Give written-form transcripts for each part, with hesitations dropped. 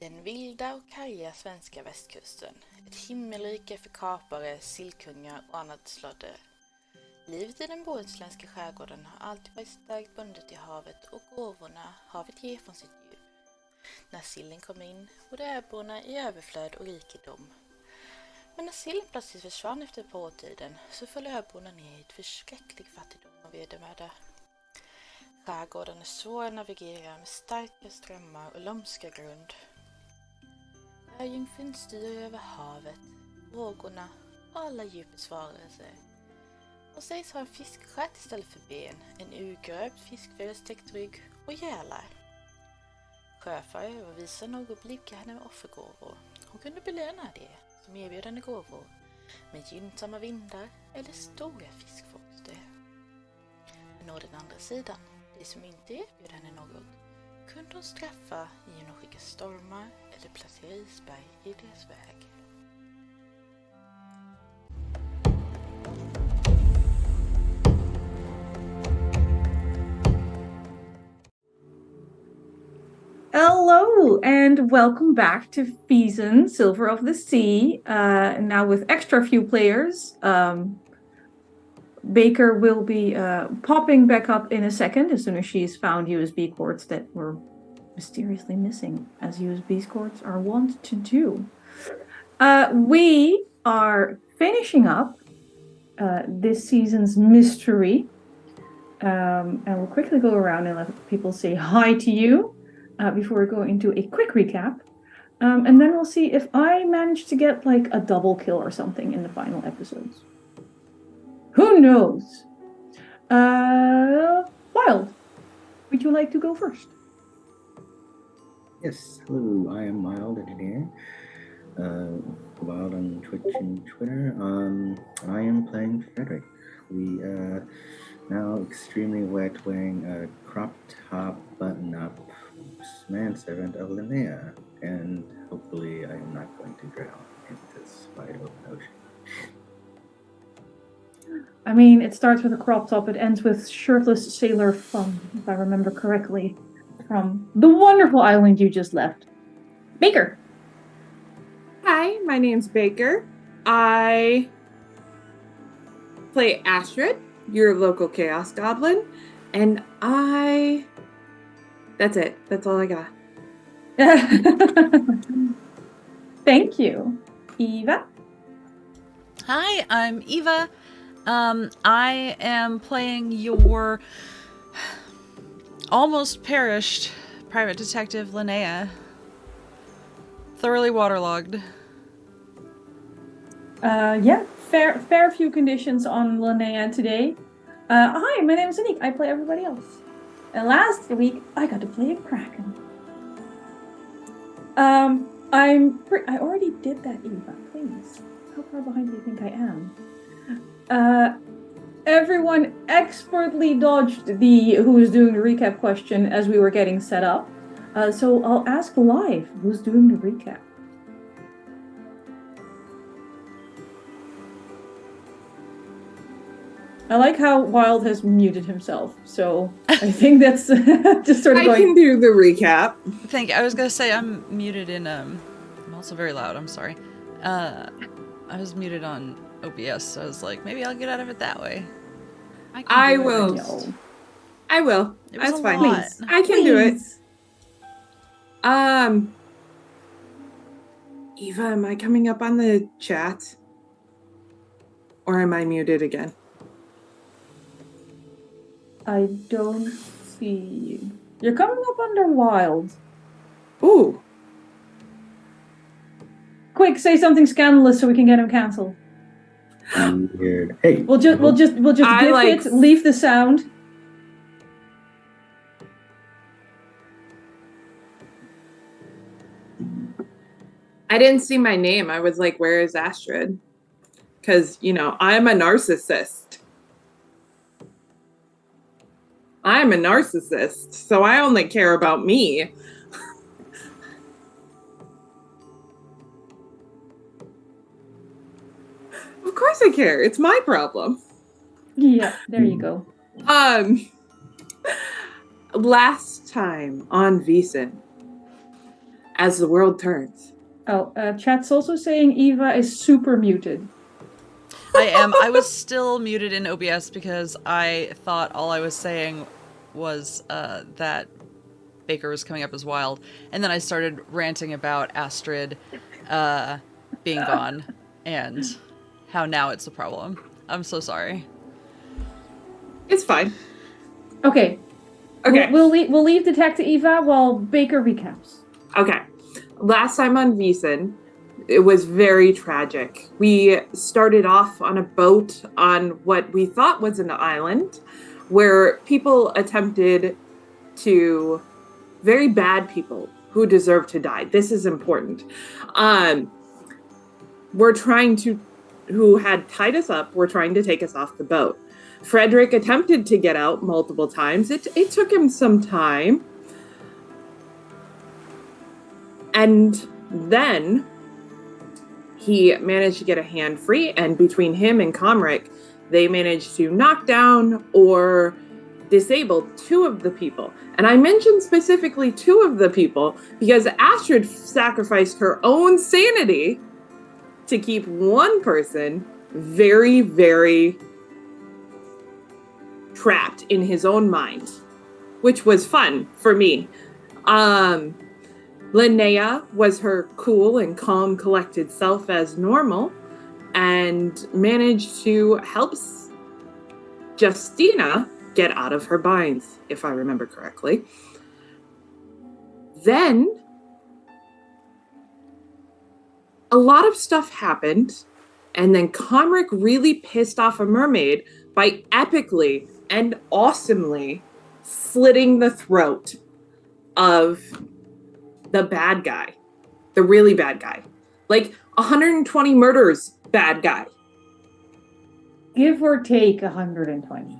Den vilda och karga svenska västkusten. Ett himmelrike för kapare, sillkungar och annat slodder. Livet i den bohuslänska skärgården har alltid varit starkt bundet till havet och gåvorna havet ger från sitt djup. När sillen kom in bodde öborna i överflöd och rikedom. Men när sillen plötsligt försvann efter ett par årtiden så föll öborna ner i ett förskräcklig fattigdom och vedermöda. Skärgården är svår att navigera med starka strömmar och lömska grund. Öjungfrun styr över havet, vågorna och alla djupets varelser. Och sägs ha en fiskstjärt istället för ben, en urgröpt fiskfjäderstäckt rygg och gälar. Sjöfarare var visa nog att blidka henne med offergåvor. Hon kunde belöna det som erbjöd henne gåvor med gynnsamma vindar eller stora fiskfångster. Men å den andra sidan, det som inte erbjöd henne något, kunde hon straffa genom att skicka stormar eller placera isberg i deras väg. Hello and welcome back to Vaesen, Silver of the Sea. Now with extra few players. Baker will be popping back up in a second as soon as she's found USB cords that were mysteriously missing, as USB cords are wont to do. We are finishing up this season's mystery. And we'll quickly go around and let people say hi to you. Before we go into a quick recap. And then we'll see if I manage to get like a double kill or something in the final episodes. Who knows? Wilde, would you like to go first? Yes, hello, I am Wilde here. Wilde on Twitch and Twitter. I am playing Frederick. We now extremely wet, wearing a crop top button-up manservant of Linnea, and hopefully I am not going to drown in this wide open ocean. I mean, it starts with a crop top, it ends with shirtless sailor fun, if I remember correctly, from the wonderful island you just left. Baker! Hi, my name's Baker. I play Astrid, your local chaos goblin, and that's it. That's all I got. Thank you. Eva? Hi, I'm Eva. I am playing your almost perished private detective, Linnea. Thoroughly waterlogged. Yeah, fair few conditions on Linnea today. Hi, my name is Anniek. I play everybody else. And last week, I got to play a Kraken. I already did that, Eva. Please. How far behind do you think I am? Everyone expertly dodged the who's doing the recap question as we were getting set up. So I'll ask live who's doing the recap. I like how Wilde has muted himself, so I think that's just sort of going... I can do the recap. Thank you. I was going to say I'm muted in, I'm also very loud, I'm sorry. I was muted on OBS, so I was like, maybe I'll get out of it that way. I will. No. I will. It was That's a fine. lot. I can do it. Eva, am I coming up on the chat? Or am I muted again? I don't see you. You're coming up under Wilde. Ooh. Quick, say something scandalous so we can get him cancelled. Weird. Hey. We'll just GIF it, leave the sound. I didn't see my name. I was like, where is Astrid? Because, I'm a narcissist. I'm a narcissist, so I only care about me. Of course I care. It's my problem. Yeah, there you go. Last time on Vaesen, as the world turns. Oh, chat's also saying Eva is super muted. I am. I was still muted in OBS because I thought all I was saying was that Baker was coming up as Wilde, and then I started ranting about Astrid being gone and how now it's a problem. I'm so sorry. It's fine. Okay. Okay. We'll leave the tech to Eva while Baker recaps. Okay. Last time on Vaesen, it was very tragic. We started off on a boat on what we thought was an island where people attempted to, very bad people who deserve to die. This is important. Who had tied us up, were trying to take us off the boat. Frederick attempted to get out multiple times. It took him some time. And then he managed to get a hand free, and between him and Comric, they managed to knock down or disable 2 of the people. And I mentioned specifically 2 of the people because Astrid sacrificed her own sanity to keep one person very, very trapped in his own mind, which was fun for me. Linnea was her cool and calm, collected self as normal and managed to help Justina get out of her binds, if I remember correctly. Then a lot of stuff happened, and then Comric really pissed off a mermaid by epically and awesomely slitting the throat of the bad guy, the really bad guy. Like 120 murders, bad guy. Give or take 120.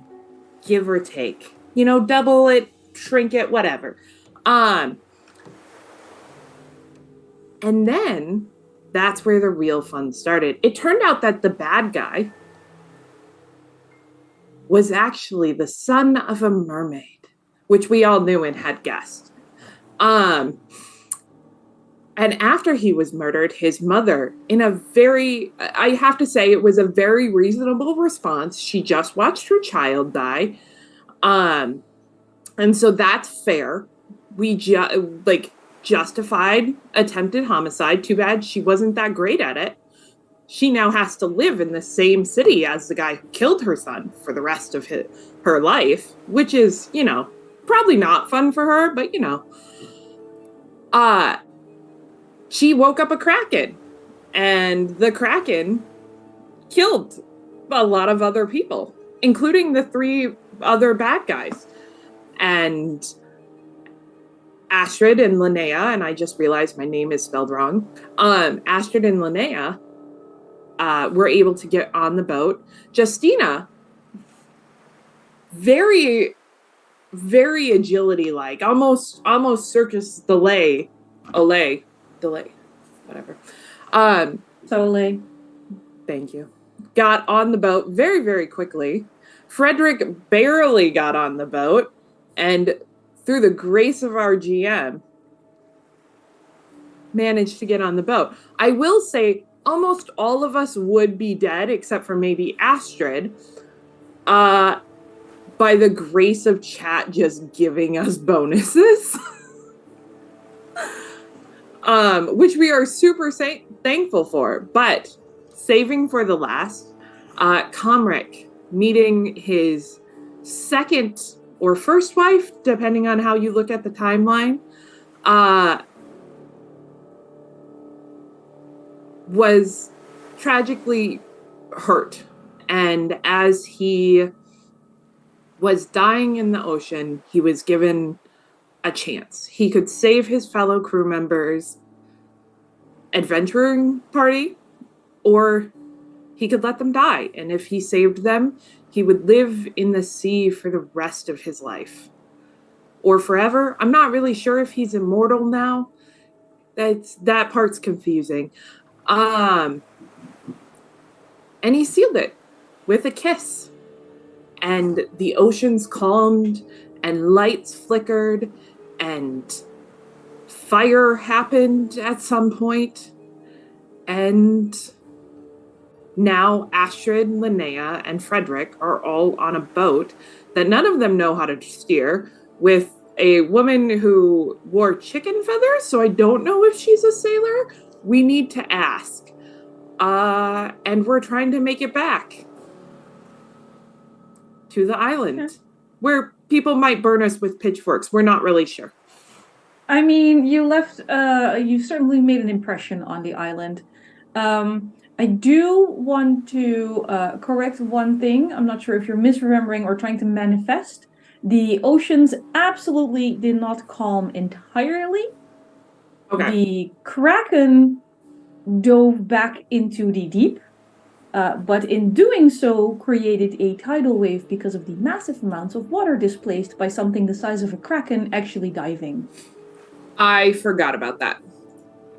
Give or take. You know, double it, shrink it, whatever. And then that's where the real fun started. It turned out that the bad guy was actually the son of a mermaid, which we all knew and had guessed. And after he was murdered, his mother, in a very, I have to say, it was a very reasonable response. She just watched her child die. And so that's fair. We justified attempted homicide. Too bad she wasn't that great at it. She now has to live in the same city as the guy who killed her son for the rest of her life, which is, you know, probably not fun for her, but, you know. She woke up a kraken, and the kraken killed a lot of other people, including the 3 other bad guys. And Astrid and Linnea, and I just realized my name is spelled wrong. Astrid and Linnea were able to get on the boat. Justina, very, very agility-like, almost circus delay, whatever. Totally. Thank you. Got on the boat very, very quickly. Frederick barely got on the boat, and through the grace of our GM, managed to get on the boat. I will say almost all of us would be dead, except for maybe Astrid, by the grace of chat just giving us bonuses. Which we are super thankful for, but saving for the last, Comric meeting his second or first wife, depending on how you look at the timeline, was tragically hurt. And as he was dying in the ocean, he was given a chance. He could save his fellow crew members' adventuring party, or he could let them die. And if he saved them, he would live in the sea for the rest of his life. Or forever. I'm not really sure if he's immortal now. That part's confusing. And he sealed it with a kiss. And the oceans calmed, and lights flickered, and fire happened at some point, and now Astrid, Linnea, and Frederick are all on a boat that none of them know how to steer, with a woman who wore chicken feathers, so I don't know if she's a sailor. We need to ask. And we're trying to make it back to the island, where people might burn us with pitchforks. We're not really sure. I mean, you certainly made an impression on the island. I do want to correct one thing. I'm not sure if you're misremembering or trying to manifest. The oceans absolutely did not calm entirely. Okay. The Kraken dove back into the deep, but in doing so created a tidal wave because of the massive amounts of water displaced by something the size of a Kraken actually diving. I forgot about that.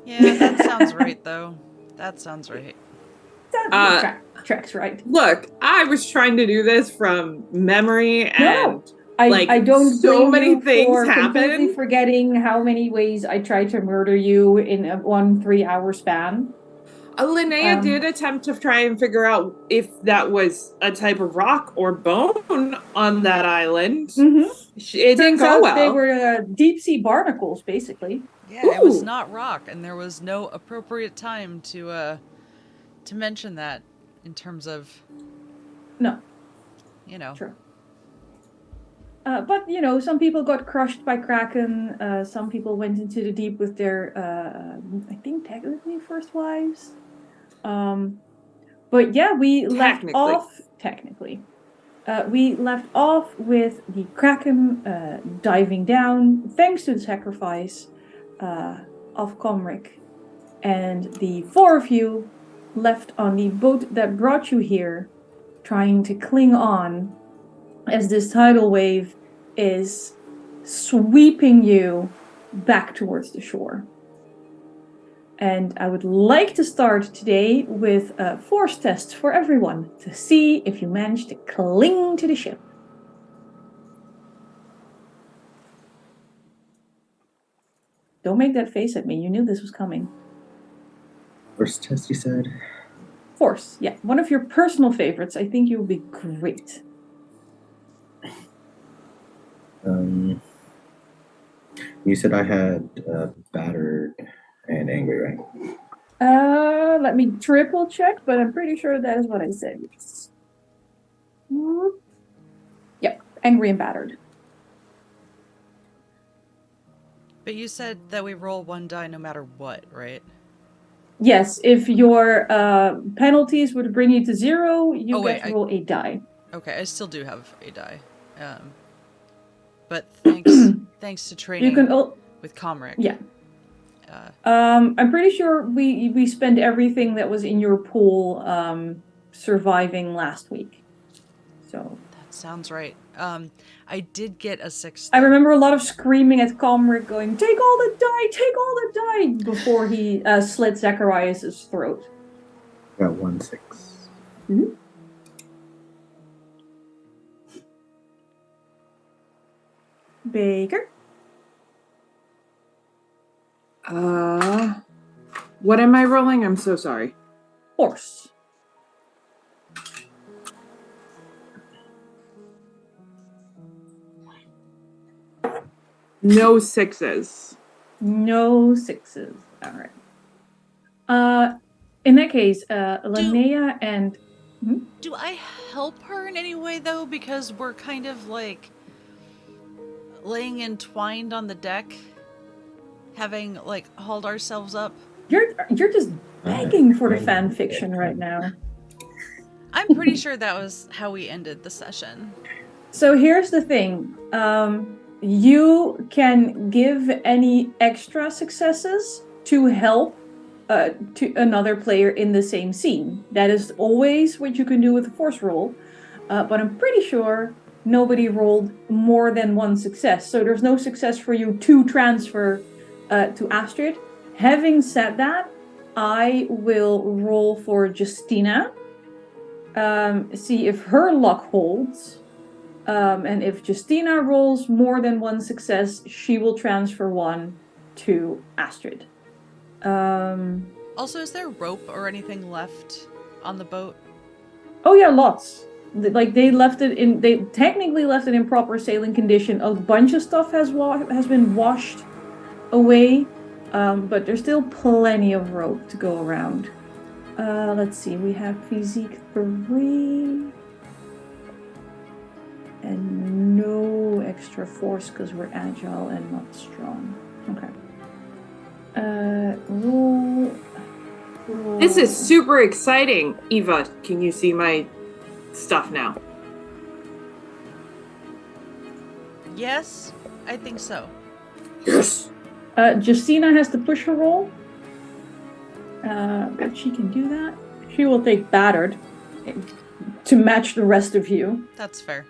Yeah, that sounds right, though. That sounds right. That tracks right. Look, I was trying to do this from memory, and I don't so blame many you things for completely happen. forgetting how many ways I tried to murder you in a 3-hour span. Linnea did attempt to try and figure out if that was a type of rock or bone on that island. Mm-hmm. It didn't go well. They were deep sea barnacles, basically. Yeah, it was not rock, and there was no appropriate time to mention that in terms of... No. You know. True. But, some people got crushed by Kraken. Some people went into the deep with their, I think, technically first wives. But yeah, we left off... Technically. We left off with the Kraken diving down, thanks to the sacrifice of Comric. And the 4 of you left on the boat that brought you here, trying to cling on as this tidal wave is sweeping you back towards the shore. And I would like to start today with force tests for everyone to see if you manage to cling to the ship. Don't make that face at me. You knew this was coming. First test, you said? Force, yeah. One of your personal favorites. I think you'll be great. You said I had battered and angry, right? Let me triple check, but I'm pretty sure that is what I said. Yep, angry and battered. But you said that we roll 1 die no matter what, right? Yes, if your penalties would bring you to 0, you get to roll a die. Okay, I still do have a die. But thanks to training with Comric. Yeah. I'm pretty sure we spent everything that was in your pool surviving last week. So that sounds right. I did get a 6. I remember a lot of screaming at Comric going, take all the die, before he slit Zacharias' throat. Got 1 6. Mm-hmm. Baker? What am I rolling? I'm so sorry. Horse. No 6s. No 6s. All right. In that case, Linnea and... Do I help her in any way, though? Because we're kind of, like, laying entwined on the deck, having, like, hauled ourselves up. You're just begging for the fan fiction right now. I'm pretty sure that was how we ended the session. So here's the thing. You can give any extra successes to help to another player in the same scene. That is always what you can do with a force roll. But I'm pretty sure nobody rolled more than 1 success. So there's no success for you to transfer to Astrid. Having said that, I will roll for Justina. See if her luck holds. And if Justina rolls more than 1 success, she will transfer 1. to Astrid. Also, is there rope or anything left on the boat? Oh yeah, lots. Like they technically left it in proper sailing condition. A bunch of stuff has been washed away, but there's still plenty of rope to go around. Let's see, we have physique 3 and no extra force because we're agile and not strong. Okay. Roll. This is super exciting. Eva, can you see my stuff now? Yes, I think so. Yes. Justina has to push her roll. But she can do that. She will take battered to match the rest of you. That's fair.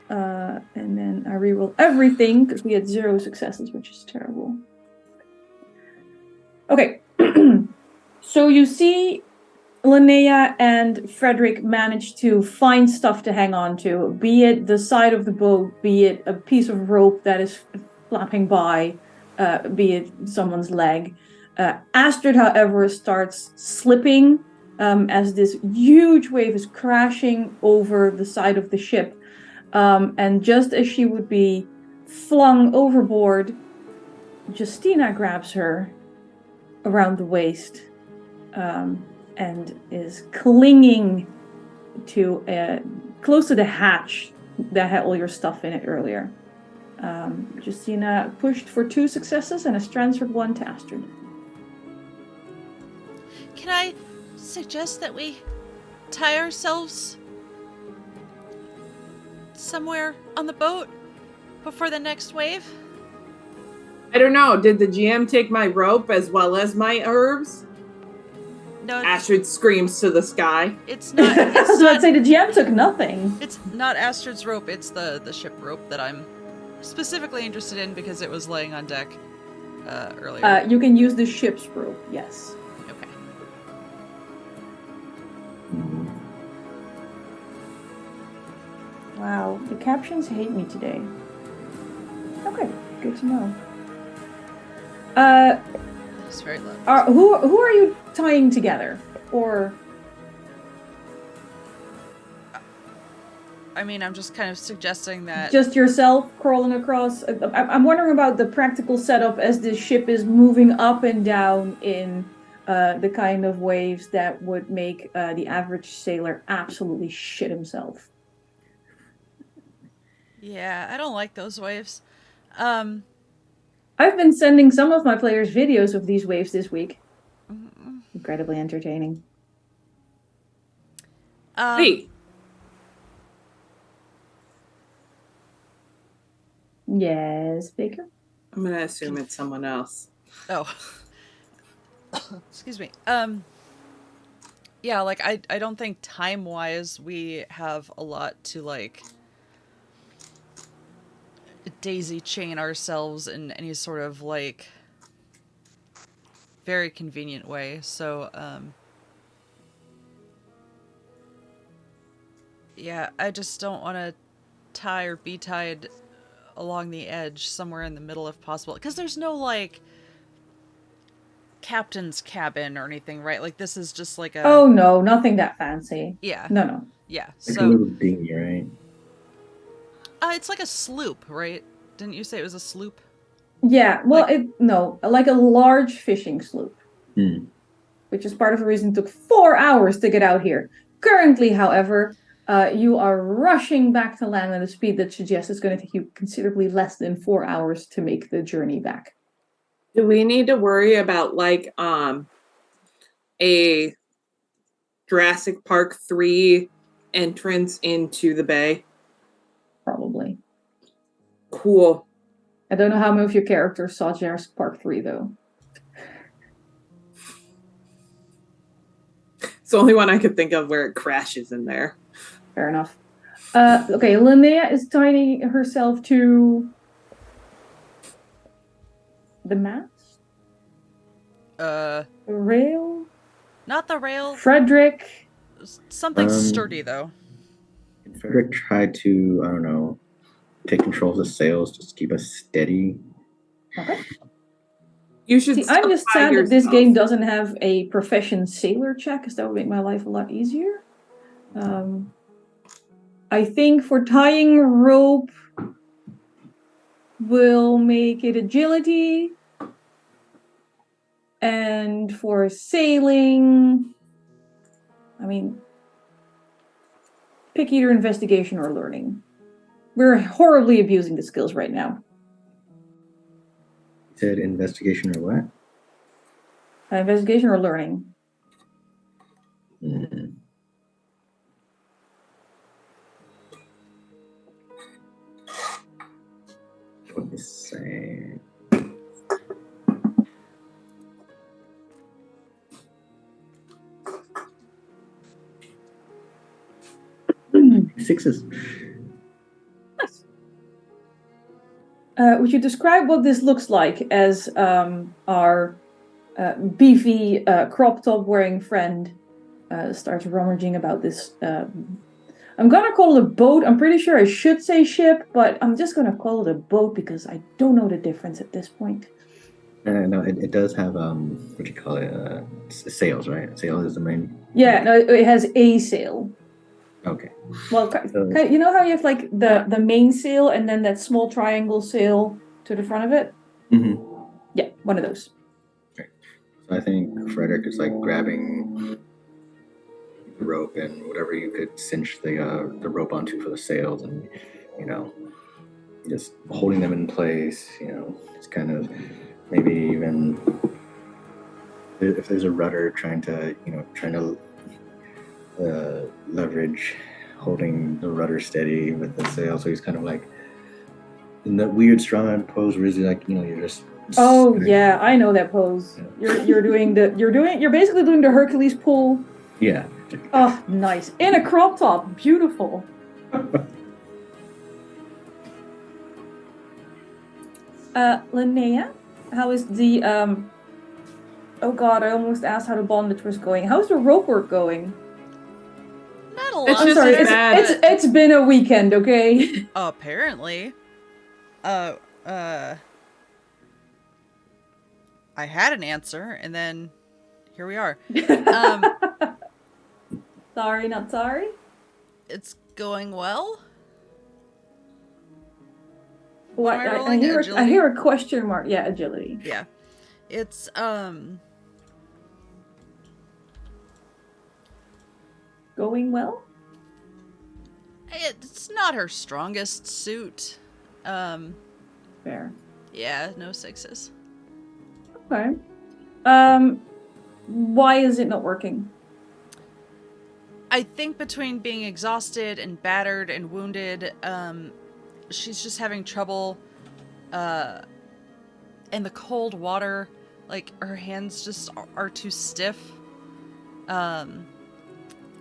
And then I reroll everything because we had 0 successes, which is terrible. Okay. So you see Linnea and Frederick manage to find stuff to hang on to, be it the side of the boat, be it a piece of rope that is flapping by, be it someone's leg. Astrid, however, starts slipping as this huge wave is crashing over the side of the ship. And just as she would be flung overboard, Justina grabs her around the waist and is clinging to close to the hatch that had all your stuff in it earlier. Justina pushed for 2 successes and has transferred 1 to Astrid. Can I suggest that we tie ourselves somewhere on the boat before the next wave? I don't know. Did the GM take my rope as well as my herbs? No. Astrid screams to the sky. It's not. It's So I'd say the GM took nothing. It's not Astrid's rope. It's the ship rope that I'm specifically interested in because it was laying on deck earlier. You can use the ship's rope, yes. Okay. Wow, the captions hate me today. Okay, good to know. It's very low. Who are you tying together? Or I mean, I'm just kind of suggesting that. just yourself crawling across? I'm wondering about the practical setup as this ship is moving up and down in the kind of waves that would make the average sailor absolutely shit himself. Yeah, I don't like those waves. I've been sending some of my players videos of these waves this week. Incredibly entertaining. Wait. Yes, Baker? I'm going to assume it's someone else. Oh. Excuse me. Yeah, like, I don't think time-wise we have a lot to, like, daisy chain ourselves in any sort of, like, very convenient way. So, yeah, I just don't want to tie or be tied along the edge somewhere in the middle if possible. Because there's no, like, captain's cabin or anything, right? Like, this is just like a... Oh, no, nothing that fancy. Yeah. No. Yeah, Like so... a little dinghy, right? It's like a sloop, right? Didn't you say it was a sloop? Yeah, well, Like- like a large fishing sloop. Which is part of the reason it took 4 hours to get out here. Currently, however, you are rushing back to land at a speed that suggests it's going to take you considerably less than 4 hours to make the journey back. Do we need to worry about, like, a Jurassic Park 3 entrance into the bay? Probably. Cool. I don't know how many of your characters saw Jurassic Park 3, though. It's the only one I could think of where it crashes in there. Fair enough. Okay, Linnea is tying herself to the mast? The rail? Not the rail. Frederick? Something sturdy, though. Frederick tried to, I don't know, take control of the sails just to keep us steady. Okay. You should. See, I'm just supply sad that this yourself. game doesn't have a profession sailor check, because that would make my life a lot easier. I think for tying rope, we'll make it agility. And for sailing, I mean, pick either investigation or learning. We're horribly abusing the skills right now. You said investigation or what? Investigation or learning. Let me say. Sixes. Nice. Would you describe what this looks like as our beefy crop top wearing friend starts rummaging about this? I'm gonna call it a boat. I'm pretty sure I should say ship, but I'm just gonna call it a boat because I don't know the difference at this point. No, it does have what do you call it? Sails, right? Sail is the main. Yeah, no, it has a sail. Okay. Well, you know how you have like the main sail and then that small triangle sail to the front of it? Mm-hmm. Yeah, one of those. Okay. So I think Frederick is like grabbing the rope and whatever you could cinch the rope onto for the sails, and just holding them in place. It's kind of maybe even if there's a rudder trying to leverage holding the rudder steady with the sail, so he's kind of like in that weird strong pose where he's like, you're just. Oh yeah, I know that pose. Yeah. You're basically doing the Hercules pull. Yeah. Oh, nice. In a crop top. Beautiful. Linnea, how is the oh god, I almost asked how the bondage was going. How's the rope work going? Not a lot. It's I'm just sorry, as bad. it's been a weekend, okay? Apparently. I had an answer, and then here we are. Sorry, not sorry. It's going well. What? Am I I rolling hear agility? I hear a question mark. Yeah, agility. Yeah. It's Going well? it's not her strongest suit. Fair. Yeah, no sixes. Okay. Why is it not working? I think between being exhausted and battered and wounded, she's just having trouble in the cold water. Like, her hands just are too stiff.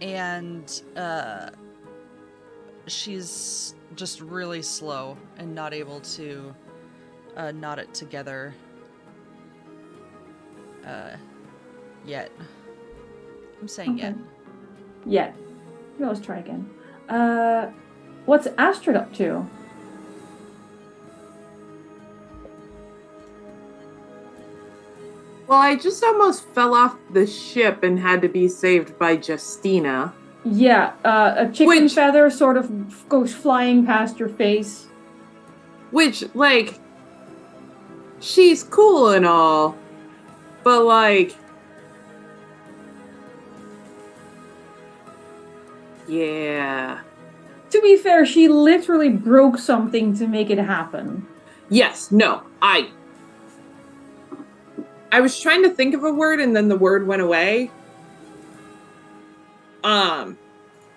And she's just really slow and not able to knot it together yet. I'm saying Okay. yet. Yeah. Let's try again. What's Astrid up to? Well, I just almost fell off the ship and had to be saved by Justina. Yeah, a chicken feather sort of goes flying past your face. Which, like, she's cool and all, but, like, yeah. To be fair, she literally broke something to make it happen. Yes, no, I was trying to think of a word and then the word went away. Then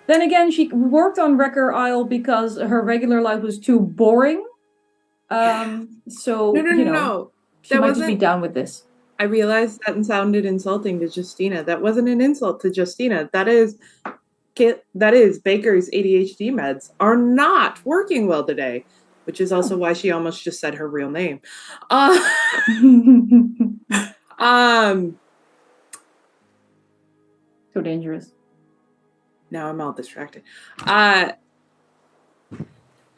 again, she worked on Wrecker Isle because her regular life was too boring. So, No. She might just be down with this. I realized that sounded insulting to Justina. That wasn't an insult to Justina. That is Baker's ADHD meds are not working well today, which is also why she almost just said her real name. So dangerous. Now I'm all distracted.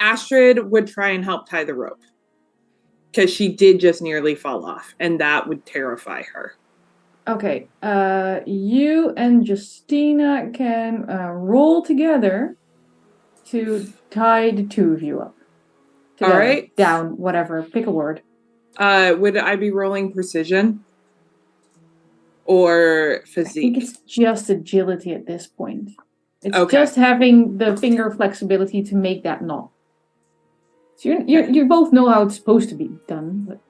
Astrid would try and help tie the rope. because she did just nearly fall off, and that would terrify her. Okay, you and Justina can roll together to tie the two of you up. Together, All right. down, whatever. Pick a word. Would I be rolling precision or I physique? think it's just agility at this point. It's Okay. just having the finger flexibility to make that knot. So you both know how it's supposed to be done, but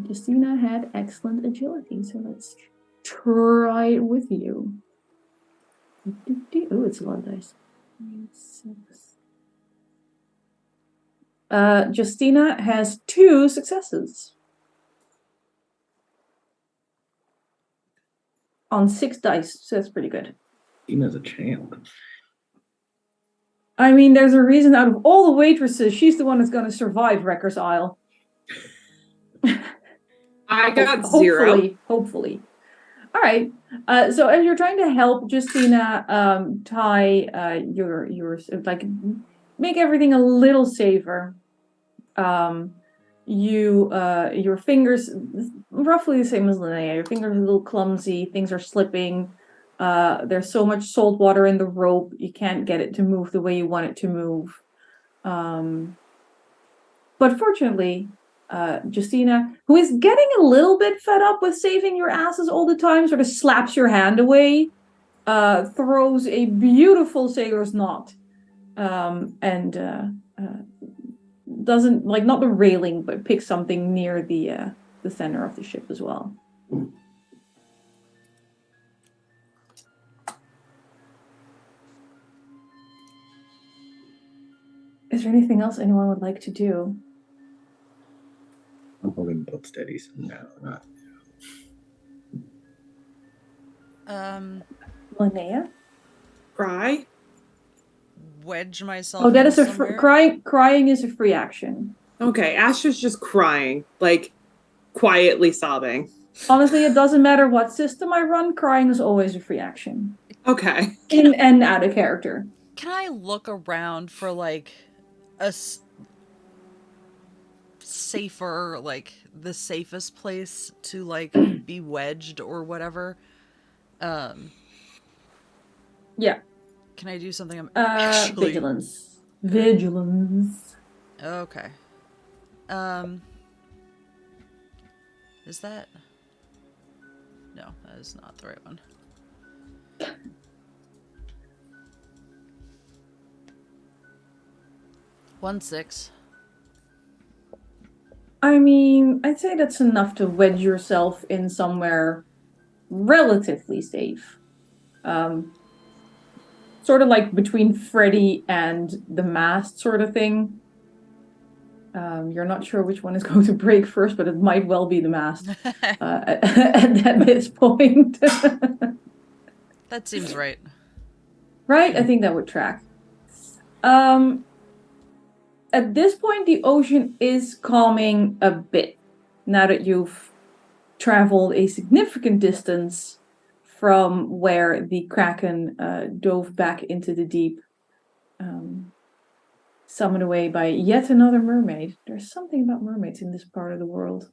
Justina had excellent agility, so let's try it with you. Oh, it's a lot of dice. 6. Justina has 2 successes. On 6 dice, so that's pretty good. Tina's a champ. I mean, there's a reason out of all the waitresses, she's the one that's going to survive Wrecker's Isle. I got 0. Hopefully. All right. So as you're trying to help Justina tie your like make everything a little safer, your fingers roughly the same as Linnea. Your fingers are a little clumsy. Things are slipping. There's so much salt water in the rope, you can't get it to move the way you want it to move. But fortunately, Justina, who is getting a little bit fed up with saving your asses all the time, sort of slaps your hand away, throws a beautiful sailor's knot, and doesn't, like, not the railing, but picks something near the center of the ship as well. Is there anything else anyone would like to do? I'm holding both steady, so no, not. Linnea? Cry? Wedge myself. Oh, that is somewhere. crying is a free action. Okay, Astra's just crying, like quietly sobbing. Honestly, it doesn't matter what system I run, crying is always a free action. Okay. In and out of character. Can I look around for, like, a safer, like, the safest place to, like, be wedged or whatever? Yeah. Can I do something? I'm actually... Vigilance. Okay. Is that... No, that is not the right one. One 6. I mean, I'd say that's enough to wedge yourself in somewhere relatively safe. Sort of like between Freddy and the mast sort of thing. You're not sure which one is going to break first, but it might well be the mast at this point. That seems right. Right? I think that would track. At this point, the ocean is calming a bit. Now that you've traveled a significant distance from where the Kraken dove back into the deep, summoned away by yet another mermaid. There's something about mermaids in this part of the world.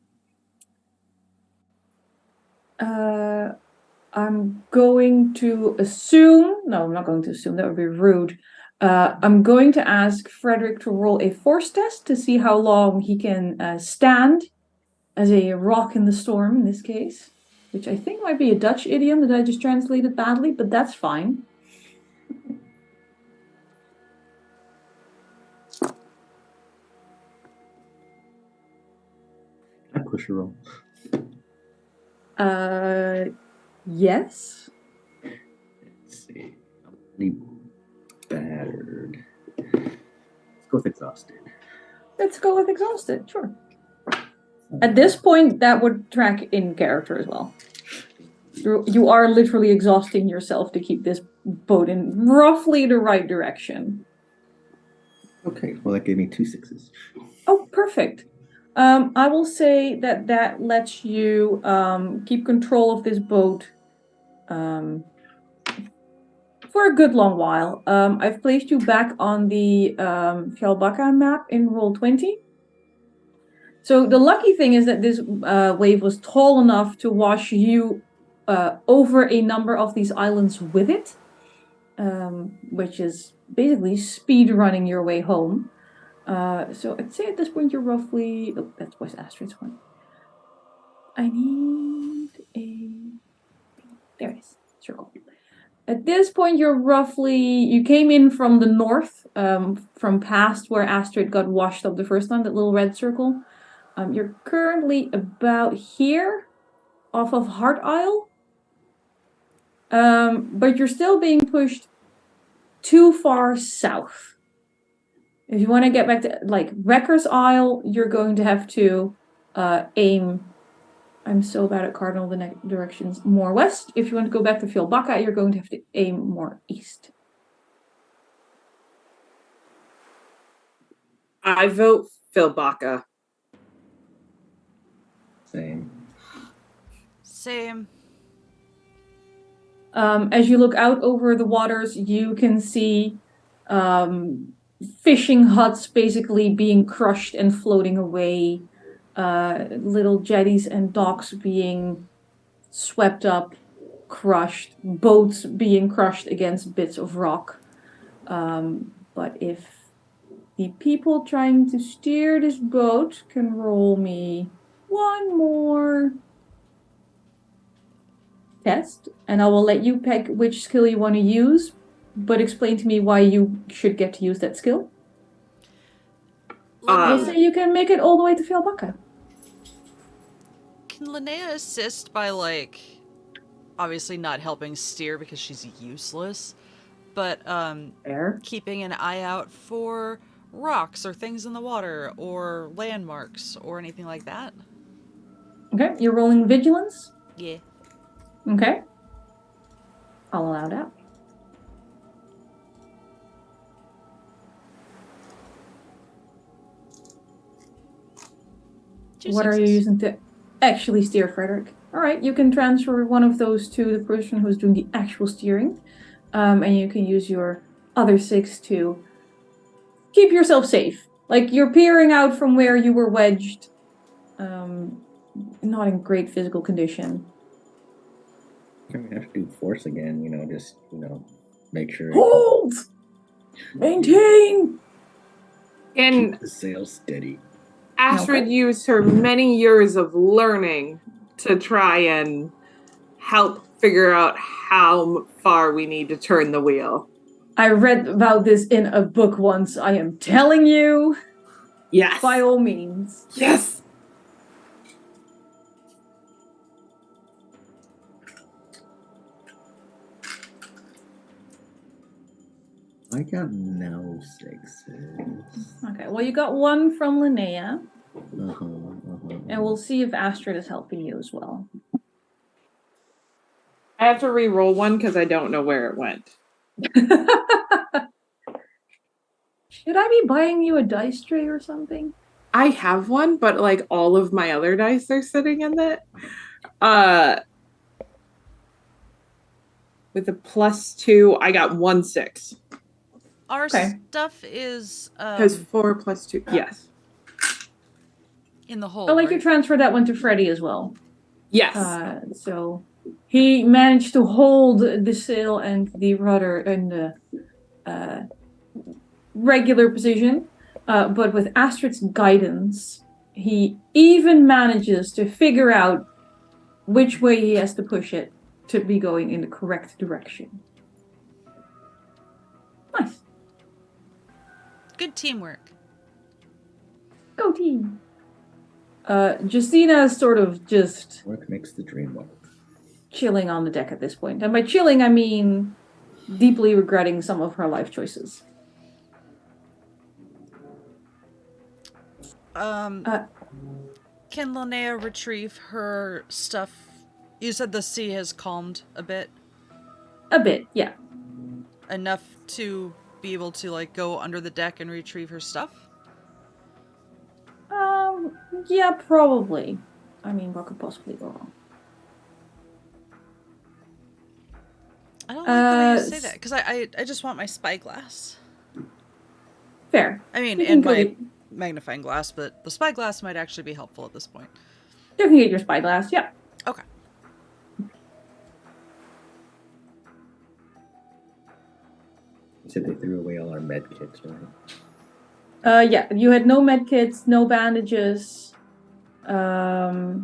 I'm going to assume... No, I'm not going to assume. That would be rude. I'm going to ask Frederick to roll a force test to see how long he can stand as a rock in the storm, in this case. Which I think might be a Dutch idiom that I just translated badly, but that's fine. I push a roll. Yes. Let's see. I'm pretty battered. Let's go with exhausted. Let's go with exhausted, sure. At this point, that would track in character as well. You are literally exhausting yourself to keep this boat in roughly the right direction. Okay, well, that gave me 2 6s. Oh, perfect. I will say that lets you keep control of this boat for a good long while. I've placed you back on the Fjällbacka map in roll 20. So the lucky thing is that this wave was tall enough to wash you over a number of these islands with it, which is basically speed running your way home. So I'd say at this point you're roughly... Oh, that was Astrid's one. I need a... There it is. Circle. At this point you're roughly... You came in from the north, from past where Astrid got washed up the first time, that little red circle. You're currently about here, off of Heart Isle. But you're still being pushed too far south. If you want to get back to, like, Wrecker's Isle, you're going to have to aim... I'm so bad at cardinal directions. More west. If you want to go back to Fjällbacka, you're going to have to aim more east. I vote Fjällbacka. Same. As you look out over the waters, you can see fishing huts basically being crushed and floating away. Little jetties and docks being swept up, crushed. Boats being crushed against bits of rock. But if the people trying to steer this boat can roll me one more test, and I will let you pick which skill you want to use, but explain to me why you should get to use that skill. They say you can make it all the way to Fjällbacka. Can Linnea assist by, like, obviously not helping steer because she's useless, but keeping an eye out for rocks or things in the water or landmarks or anything like that? Okay, you're rolling vigilance? Yeah. Okay. I'll allow that. What are you using to actually steer, Frederick? Alright, you can transfer one of those to the person who's doing the actual steering. And you can use your other 6 to keep yourself safe. Like, you're peering out from where you were wedged. Not in great physical condition. I mean, have to do force again, just, make sure... Hold! Maintain! And keep the sail steady. Astrid used her many years of learning to try and help figure out how far we need to turn the wheel. I read about this in a book once. I am telling you. Yes. By all means. Yes. I got no 6s. Okay, well, you got 1 from Linnea. And we'll see if Astrid is helping you as well. I have to re-roll one because I don't know where it went. Should I be buying you a dice tray or something? I have one, but like all of my other dice are sitting in it. With a +2, I got 1 6. Our stuff is Because 4 + 2, yes. In the hole. I'd like right? to transfer that one to Freddy as well. Yes. So he managed to hold the sail and the rudder in the regular position, but with Astrid's guidance, he even manages to figure out which way he has to push it to be going in the correct direction. Nice. Good teamwork. Go team. Justina is sort of just work makes the dream work. Chilling on the deck at this point. And by chilling, I mean deeply regretting some of her life choices. Can Linnea retrieve her stuff? You said the sea has calmed a bit? A bit, yeah. Enough to be able to, like, go under the deck and retrieve her stuff? Yeah, probably. I mean, what could possibly go wrong? I don't like the way you say that, because I just want my spyglass. Fair. I mean, and magnifying glass, but the spyglass might actually be helpful at this point. You can get your spyglass, yeah. Okay. You said they threw away all our med kits, right? Yeah, you had no med kits, no bandages. I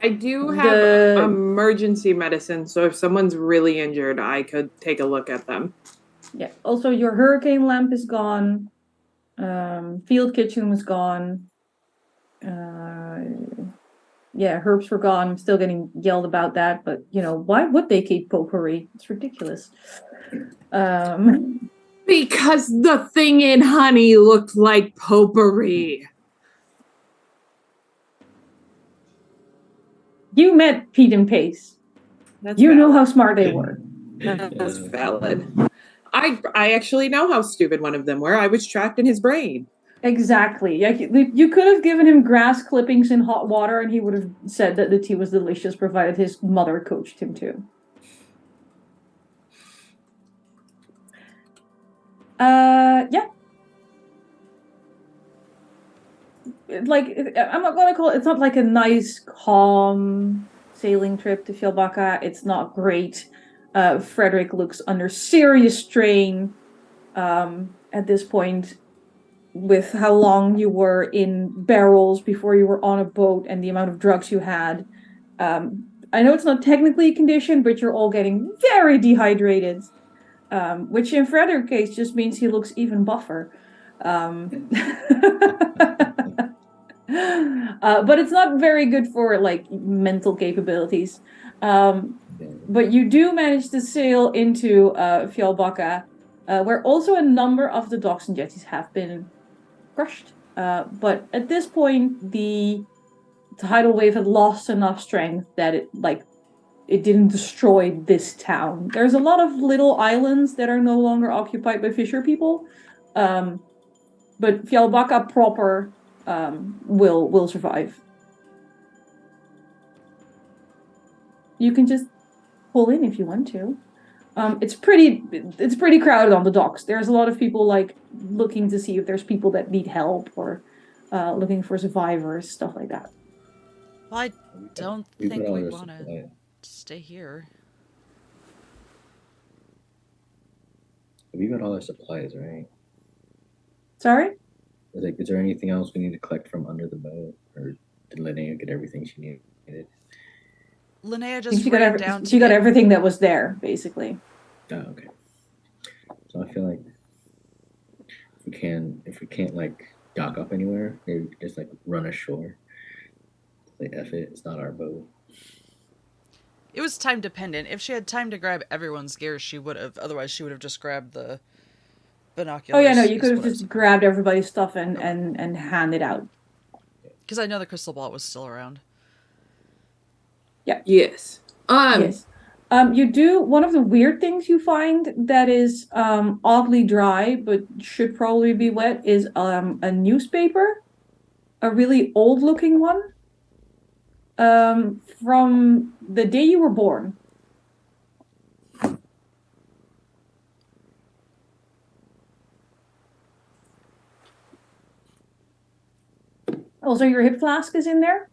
do have emergency medicine, so if someone's really injured, I could take a look at them. Yeah. Also, your hurricane lamp is gone. Field kitchen was gone. Yeah, herbs were gone. I'm still getting yelled about that, but why would they keep potpourri? It's ridiculous. Because the thing in honey looked like potpourri. You met Pete and Pace. That's you valid. know how smart they were. That's valid. I actually know how stupid one of them were. I was trapped in his brain. Exactly. You could have given him grass clippings in hot water and he would have said that the tea was delicious, provided his mother coached him to. Yeah. I'm not going to call it, it's not like a nice, calm sailing trip to Fjällbacka. It's not great. Frederick looks under serious strain at this point with how long you were in barrels before you were on a boat and the amount of drugs you had. I know it's not technically a condition, but you're all getting very dehydrated, which in Frederick's case just means he looks even buffer. But it's not very good for mental capabilities. But you do manage to sail into Fjällbacka, where also a number of the docks and jetties have been crushed. But at this point, the tidal wave had lost enough strength that it didn't destroy this town. There's a lot of little islands that are no longer occupied by fisher people, but Fjällbacka proper will survive. You can just pull in if you want to. It's pretty crowded on the docks. There's a lot of people looking to see if there's people that need help or looking for survivors, stuff like that. Well, I don't think we want to stay here. We got all our supplies, right? Sorry? Is there anything else we need to collect from under the boat, or did Linnea get everything she needed? Linnea just she got everything that was there, basically. Oh, okay. So I feel like if we can't dock up anywhere, maybe we could just run ashore. F it, it's not our boat. It was time dependent. If she had time to grab everyone's gear, she would have. Otherwise, she would have just grabbed the binoculars. Oh yeah, no, you could have just grabbed everybody's stuff and handed out. Because I know the crystal ball was still around. Yeah. Yes. Yes. You do one of the weird things you find that is oddly dry but should probably be wet is a newspaper, a really old looking one, from the day you were born. Also, your hip flask is in there.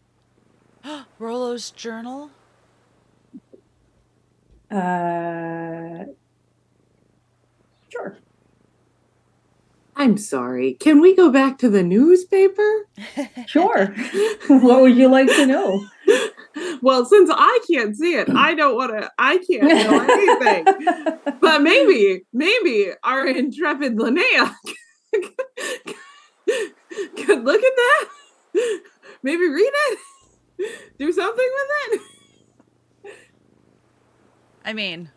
Rollo's journal? Sure. I'm sorry. Can we go back to the newspaper? Sure. What would you like to know? Well, since I can't see it, I can't know anything. But maybe our intrepid Linnea could look at that. Maybe read it. Do something with it. I mean,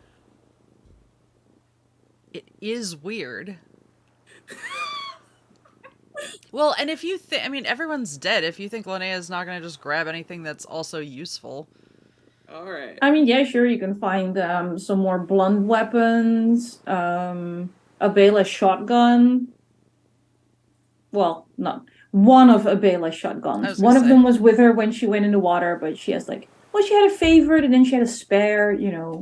it is weird. Well, and if you think, everyone's dead. If you think Linnea's not going to just grab anything that's also useful. All right. Yeah, sure, you can find some more blunt weapons, a Bela shotgun. Well, not one of a Bela shotguns. One of them was with her when she went in the water, but she has she had a favorite and then she had a spare,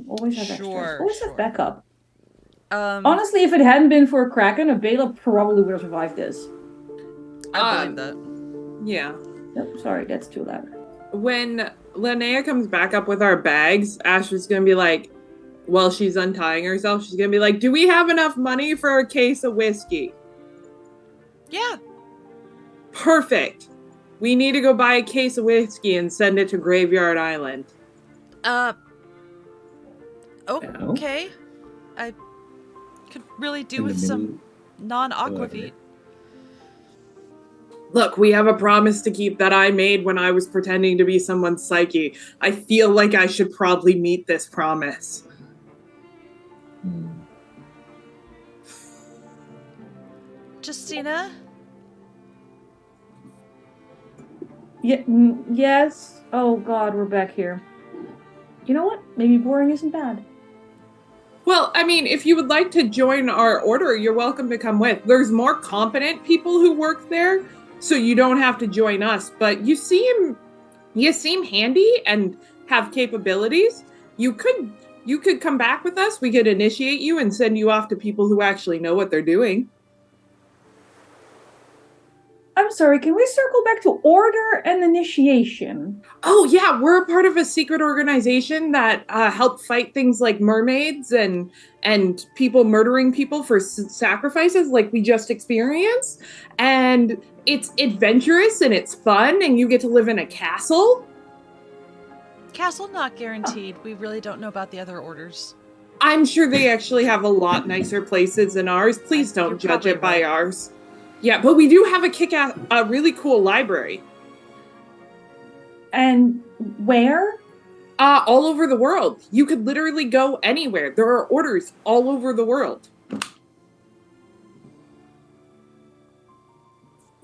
always have extras. Always have backup. Honestly, if it hadn't been for a Kraken, a Bela probably would have survived this. I believe that. Yeah. Nope, sorry, that's too loud. When Linnea comes back up with our bags, Asher's gonna be like, while she's untying herself, she's gonna be like, do we have enough money for a case of whiskey? Yeah. Perfect. We need to go buy a case of whiskey and send it to Graveyard Island. Okay. I could really do with some non-aquavit. Look, we have a promise to keep that I made when I was pretending to be someone's psyche. I feel like I should probably meet this promise. Justina? Yes. Oh God, we're back here. You know what? Maybe boring isn't bad. Well, I mean, if you would like to join our order, you're welcome to come with. There's more competent people who work there, so you don't have to join us. But you seem handy and have capabilities. You could come back with us. We could initiate you and send you off to people who actually know what they're doing. I'm sorry, can we circle back to order and initiation? Oh, yeah, we're a part of a secret organization that help fight things like mermaids and people murdering people for sacrifices like we just experienced. And it's adventurous and it's fun and you get to live in a castle. Castle not guaranteed. We really don't know about the other orders. I'm sure they actually have a lot nicer places than ours. Please don't judge it by ours. Yeah, but we do have a really cool library. And where? All over the world. You could literally go anywhere. There are orders all over the world.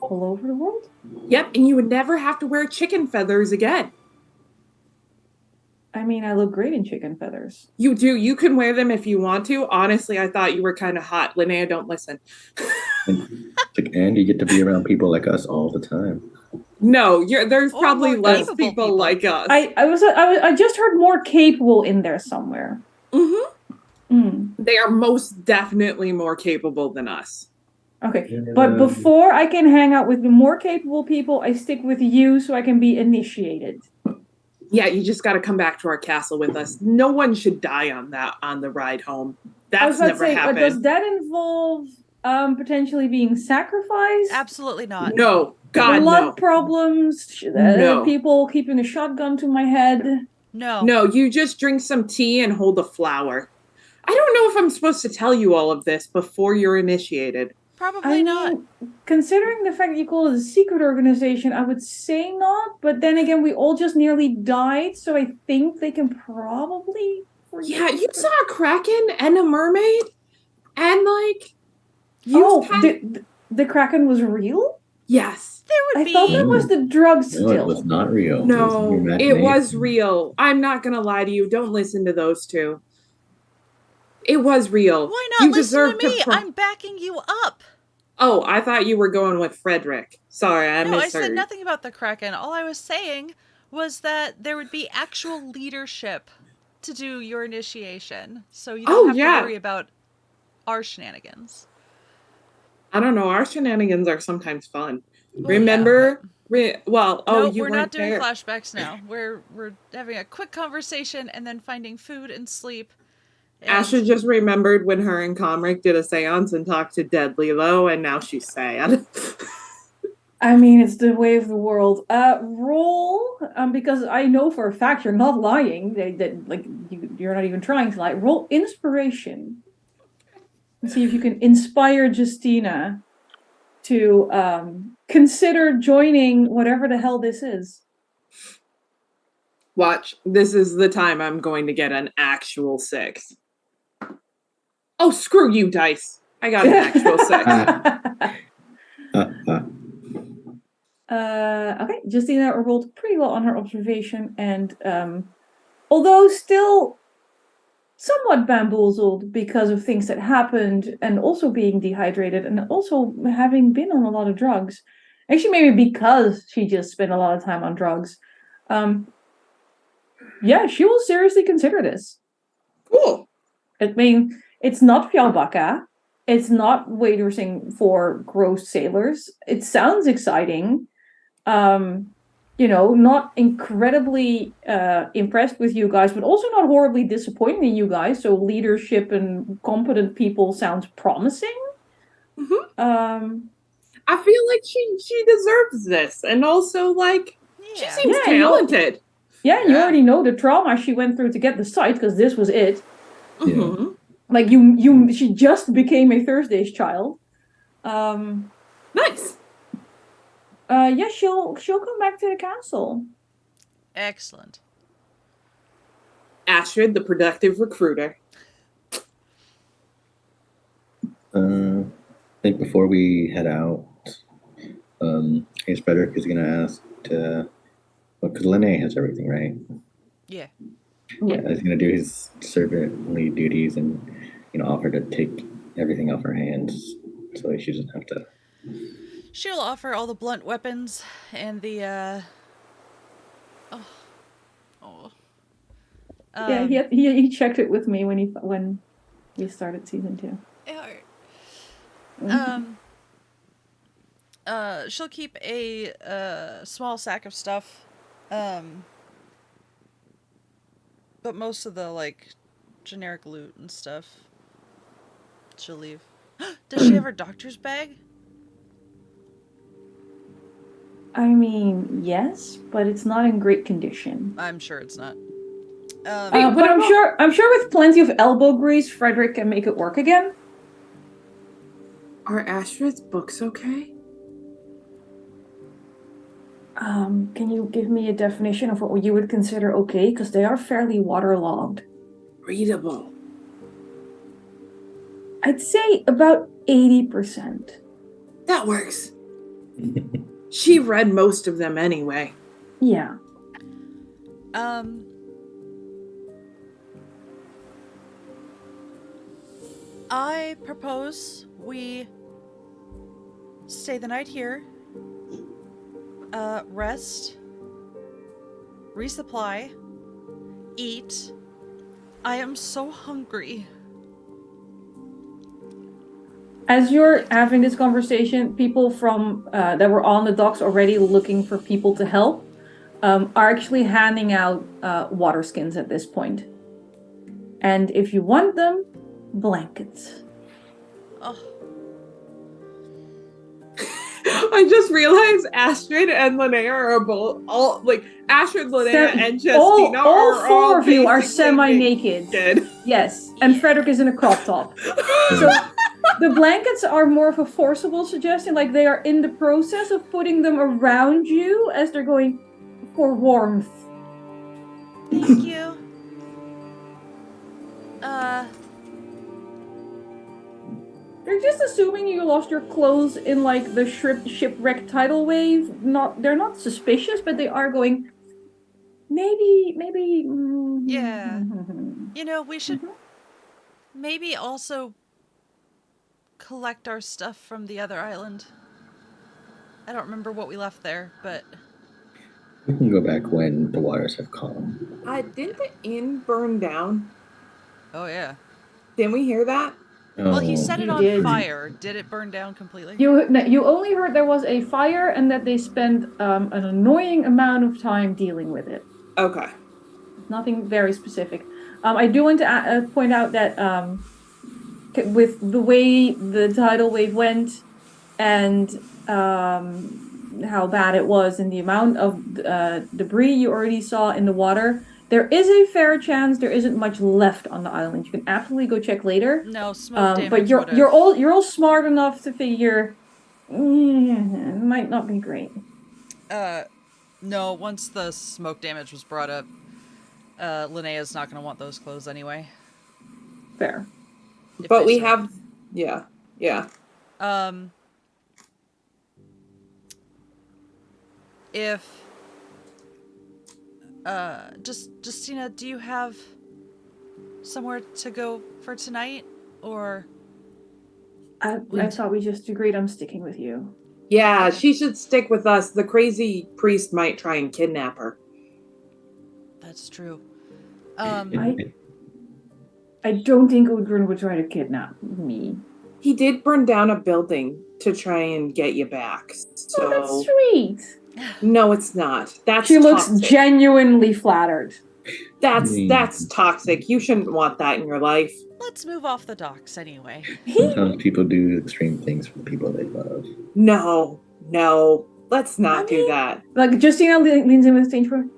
All over the world? Yep, and you would never have to wear chicken feathers again. I mean, I look great in chicken feathers. You do. You can wear them if you want to. Honestly, I thought you were kind of hot. Linnea, don't listen. And you get to be around people like us all the time. No, there's Or probably more less capable people like us. I just heard more capable in there somewhere. They are most definitely more capable than us. Okay, Yeah. but before I can hang out with the more capable people, I stick with you so I can be initiated. Yeah, you just got to come back to our castle with us. No one should die on the ride home. That's never happened. Does that involve potentially being sacrificed? Absolutely not. No, God, Blood no. problems? No. People keeping a shotgun to my head? No. No, you just drink some tea and hold a flower. I don't know if I'm supposed to tell you all of this before you're initiated. Probably not. Considering the fact that you call it a secret organization, I would say not. But then again, we all just nearly died, so I think they can probably. Yeah, you saw a kraken and a mermaid, and the kraken was real? Yes. There would I thought that was the drugs still. No, it was not real. No, it was real. I'm not gonna lie to you. Don't listen to those two. It was real. Why not You listen to deserve me? I'm backing you up. Oh, I thought you were going with Frederick. Sorry, I misheard. No, I said nothing about the Kraken. All I was saying was that there would be actual leadership to do your initiation. So you don't have to worry about our shenanigans. I don't know. Our shenanigans are sometimes fun. Well, Remember? yeah, you we're not doing there. flashbacks now. We're having a quick conversation and then finding food and sleep. And Asher just remembered when her and Comric did a seance and talked to Dead Lilo, and now she's sad. I mean, it's the way of the world. Roll, because I know for a fact you're not lying. You're not even trying to lie. Roll inspiration. And see if you can inspire Justina to consider joining whatever the hell this is. Watch. This is the time I'm going to get an actual 6. Oh, screw you, dice. I got an actual 6. Okay, Justina rolled pretty well on her observation, and although still somewhat bamboozled because of things that happened, and also being dehydrated, and also having been on a lot of drugs, actually maybe because she just spent a lot of time on drugs, yeah, she will seriously consider this. Cool. I mean, It's not Fjällbacka. It's not waitering for gross sailors. It sounds exciting. Not incredibly impressed with you guys, but also not horribly disappointed in you guys. So leadership and competent people sounds promising. I feel like she deserves this, and also she seems talented. You already know the trauma she went through to get the site, because this was it. Mm-hmm. Like she just became a Thursday's child. Nice. She'll come back to the castle. Excellent. Astrid, the productive recruiter. I think before we head out, I guess Frederick is gonna ask because Lene has everything, right? Yeah. He's gonna do his servantly duties and offer to take everything off her hands, so she doesn't have to. She'll offer all the blunt weapons and the he checked it with me when we started season 2. She'll keep a small sack of stuff, but most of the generic loot and stuff she'll leave. Does she have her doctor's bag? I mean, yes, but it's not in great condition. I'm sure it's not. But I'm sure with plenty of elbow grease, Frederick can make it work again. Are Astrid's books okay? Can you give me a definition of what you would consider okay? Because they are fairly waterlogged. Readable. I'd say about 80%. That works. She read most of them anyway. Yeah. I propose we stay the night here, rest, resupply, eat. I am so hungry. As you're having this conversation, people from that were on the docks already looking for people to help are actually handing out water skins at this point. And if you want them, blankets. Oh. I just realized Astrid and Linnea are both Astrid, Linnea, and Justina all four of you are basically semi-naked. Yes, and Frederick is in a crop top. So the blankets are more of a forcible suggestion, like they are in the process of putting them around you as they're going for warmth. Thank you. They're just assuming you lost your clothes in the shipwreck tidal wave. They're not suspicious, but they are going. Maybe. Yeah. We should maybe also collect our stuff from the other island. I don't remember what we left there, but We can go back when the waters have calmed. Didn't the inn burn down? oh yeah. Didn't we hear that? Well, he set it You on did. fire. Did it burn down completely? You only heard there was a fire and that they spent an annoying amount of time dealing with it. Okay. Nothing very specific. I do want to point out that with the way the tidal wave went and how bad it was and the amount of debris you already saw in the water, there is a fair chance there isn't much left on the island. You can absolutely go check later. No, smoke damage. But you're all smart enough to figure it might not be great. No, once the smoke damage was brought up, Linnea's not going to want those clothes anyway. Fair. But we have... Yeah. If... Justina, do you have somewhere to go for tonight? Or... I thought we just agreed I'm sticking with you. Yeah, she should stick with us. The crazy priest might try and kidnap her. That's true. I don't think Udgrin would try to kidnap me. He did burn down a building to try and get you back. So Oh, that's sweet. No, it's not. That's She looks toxic. genuinely flattered. That's toxic. You shouldn't want that in your life. Let's move off the docks anyway. Sometimes people do extreme things for the people they love. No. Let's not do that. Like, Justina leans in with a strange word.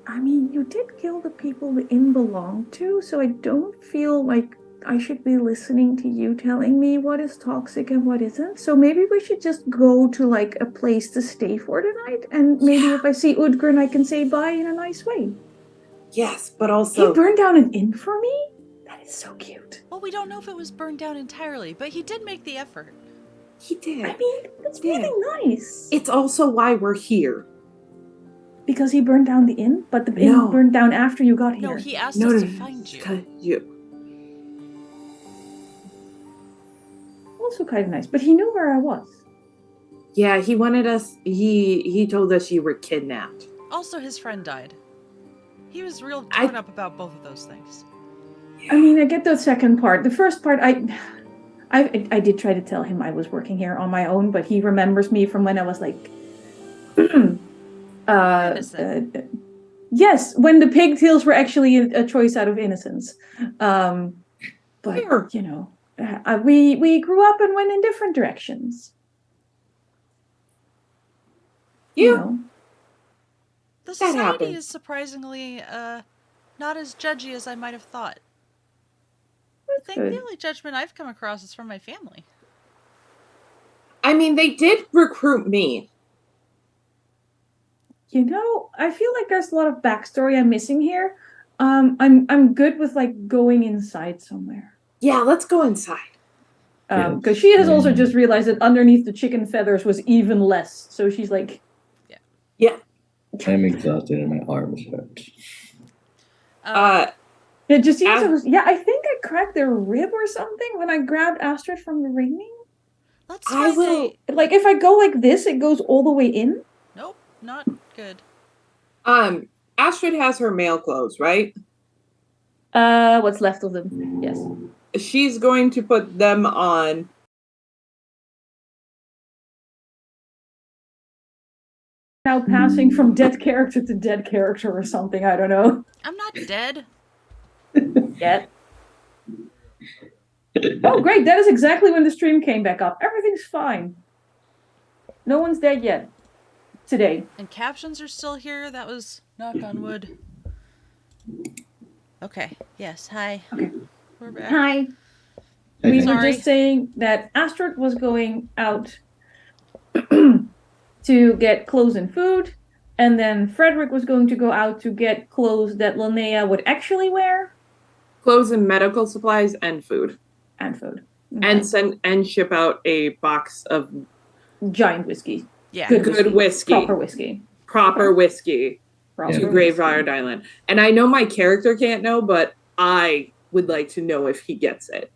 I mean, you did kill the people the inn belonged to, so I don't feel like I should be listening to you telling me what is toxic and what isn't. So maybe we should just go to, like, a place to stay for the night, and maybe if I see Udgrin, I can say bye in a nice way. Yes, but also... He burned down an inn for me? That is so cute. Well, we don't know if it was burned down entirely, but he did make the effort. He did. I mean, that's really nice. It's also why we're here. Because he burned down the inn? But the inn burned down after you got here. No, he asked us to find you. Also kind of nice, but he knew where I was. Yeah, he wanted us... He told us you were kidnapped. Also, his friend died. He was real torn up about both of those things. I mean, I get the second part. The first part, I did try to tell him I was working here on my own, but he remembers me from when I was like... yes, when the pigtails were actually a choice out of innocence. But, you know, we grew up and went in different directions. Yeah. You know? The society is surprisingly not as judgy as I might have thought. I think the only judgment I've come across is from my family. I mean, they did recruit me. You know, I feel like there's a lot of backstory I'm missing here. I'm good with like going inside somewhere. Yeah, let's go inside. Because she has also just realized that underneath the chicken feathers was even less. So she's like, yeah. I'm exhausted and my arms hurt. Yeah, Justina was, I think I cracked their rib or something when I grabbed Astrid from the ringing. Let's find like if I go like this, it goes all the way in. Nope, not good. Astrid has her male clothes, right? What's left of them? Yes. She's going to put them on. Now passing from dead character to dead character or something. I don't know. I'm not dead. Yet. Oh, great. That is exactly when the stream came back up. Everything's fine. No one's dead yet. Today. And captions are still here. That was knock on wood. Okay. Yes. Hi. Okay. We're back. Hi. We were just saying that Astrid was going out to get clothes and food. And then Frederick was going to go out to get clothes that Linnea would actually wear. Clothes and medical supplies and food. And food. Okay. And ship out a box of giant whiskey. Yeah. Good whiskey. Proper whiskey. Proper whiskey. Proper to Graveyard Island. And I know my character can't know, but I would like to know if he gets it.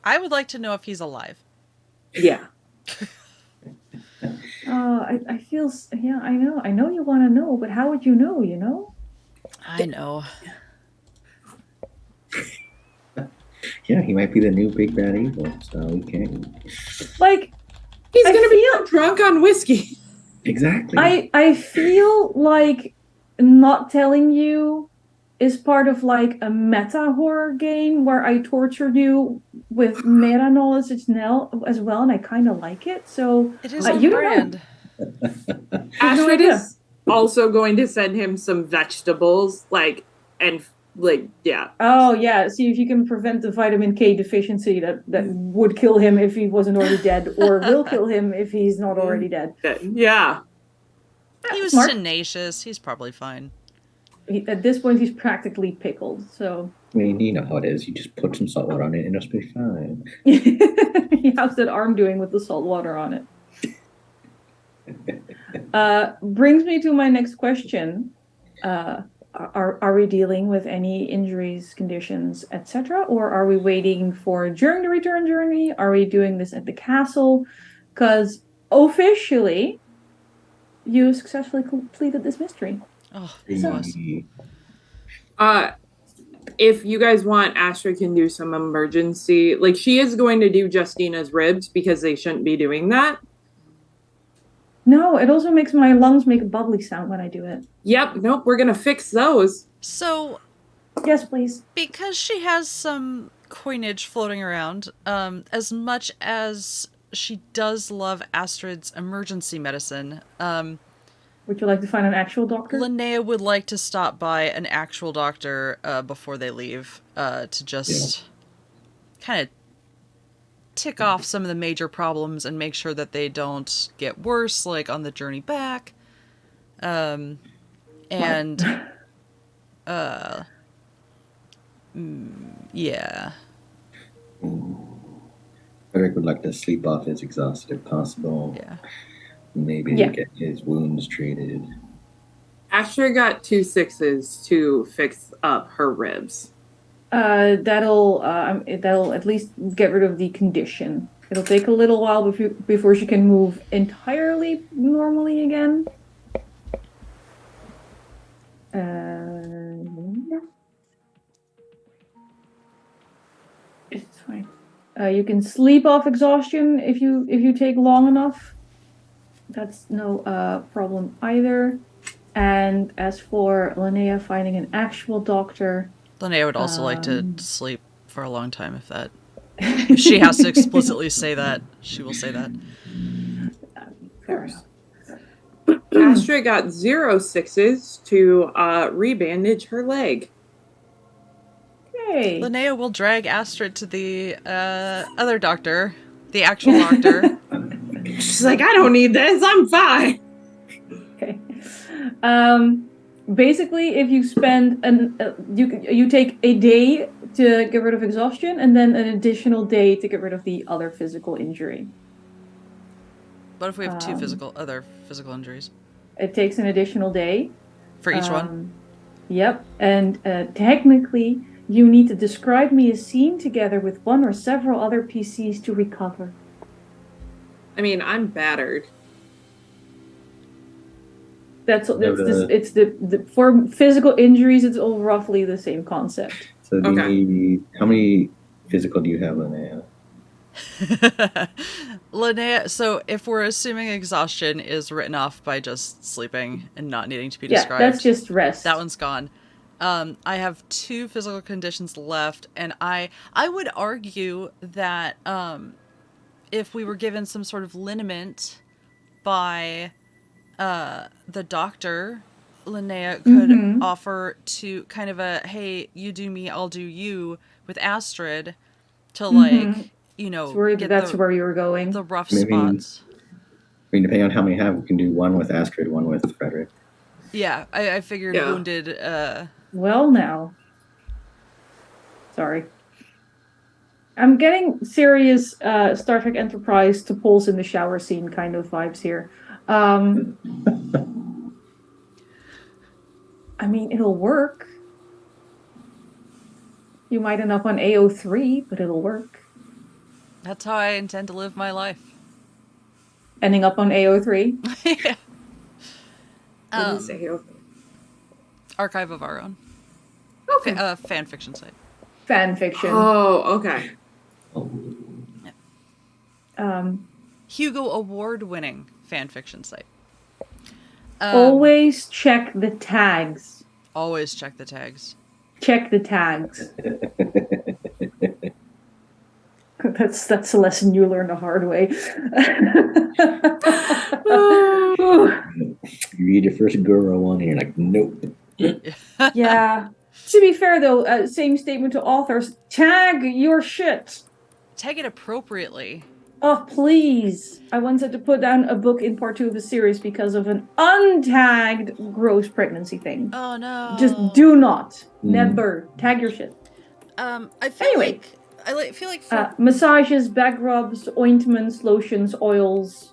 I would like to know if he's alive. Yeah. I feel, I know you want to know, but how would you know, you know? I know. Yeah, he might be the new big bad evil, so we can't. Like, he's going to be drunk on whiskey. Exactly. I feel like not telling you is part of like a meta horror game where I tortured you with meta knowledge as well, and I kind of like it. So it is on brand. Astrid is also going to send him some vegetables, yeah. Oh yeah, see if you can prevent the vitamin K deficiency that would kill him if he wasn't already dead, or will kill him if he's not already dead. Yeah. He was tenacious. He's probably fine. At this point, he's practically pickled, so... I mean, you know how it is. You just put some salt water on it and it'll be fine. How's that arm doing with the salt water on it? Brings me to my next question. Are we dealing with any injuries, conditions, etc.? Or are we waiting for during the return journey? Are we doing this at the castle? Because officially, you successfully completed this mystery. Oh, The- If you guys want, Astrid can do some emergency. Like, she is going to do Justina's ribs because they shouldn't be doing that. No, it also makes my lungs make a bubbly sound when I do it. Yep, nope, we're going to fix those. So, Yes, please. because she has some coinage floating around, as much as she does love Astrid's emergency medicine, Would you like to find an actual doctor? Linnea would like to stop by an actual doctor before they leave, to just kind of tick off some of the major problems and make sure that they don't get worse, like on the journey back. And yeah. Frederick would like to sleep off his exhaust if possible. Yeah. Maybe get his wounds treated. Astrid got 2 6s to fix up her ribs. That'll at least get rid of the condition. It'll take a little while before she can move entirely normally again. It's fine. You can sleep off exhaustion if you take long enough. That's no problem either. And as for Linnea finding an actual doctor, Linnea would also like to sleep for a long time if she has to explicitly say that, she will say that. fair enough. Astrid got 0 6s to rebandage her leg. Hey. Linnea will drag Astrid to the other doctor, the actual doctor. She's like, I don't need this, I'm fine. Okay. Basically, if you spend you take a day to get rid of exhaustion, and then an additional day to get rid of the other physical injury. What if we have 2 other physical injuries? It takes an additional day. For each one? Yep. And technically, you need to describe me a scene together with one or several other PCs to recover. I mean, I'm battered. It's the for physical injuries, it's all roughly the same concept. So how many physical do you have, Linnea? Linnea, so if we're assuming exhaustion is written off by just sleeping and not needing to be described. Yeah, that's just rest. That one's gone. I have 2 physical conditions left, and I would argue that if we were given some sort of liniment by the doctor, Linnea could offer to kind of a, hey, you do me, I'll do you, with Astrid to like, that's where you were going. The rough spots. I mean, depending on how many we have, we can do one with Astrid, one with Frederick. Yeah, I figured wounded. Well, now. Sorry. I'm getting serious Star Trek Enterprise to pulse in the shower scene kind of vibes here. I mean, it'll work. You might end up on AO3, but it'll work. That's how I intend to live my life. Ending up on AO3? Yeah. What is AO3? Archive of Our Own. Okay. Fan fiction site. Fan fiction. Oh, okay. Hugo Award-winning fan fiction site. Always check the tags. Always check the tags. Check the tags. That's a lesson you learn the hard way. You read your first Guru one and you're like, nope. Yeah. To be fair, though, same statement to authors. Tag your shit. Tag it appropriately. Oh, please. I once had to put down a book in part 2 of a series because of an untagged gross pregnancy thing. Oh, no. Just do not. Never. Tag your shit. I feel like massages, back rubs, ointments, lotions, oils.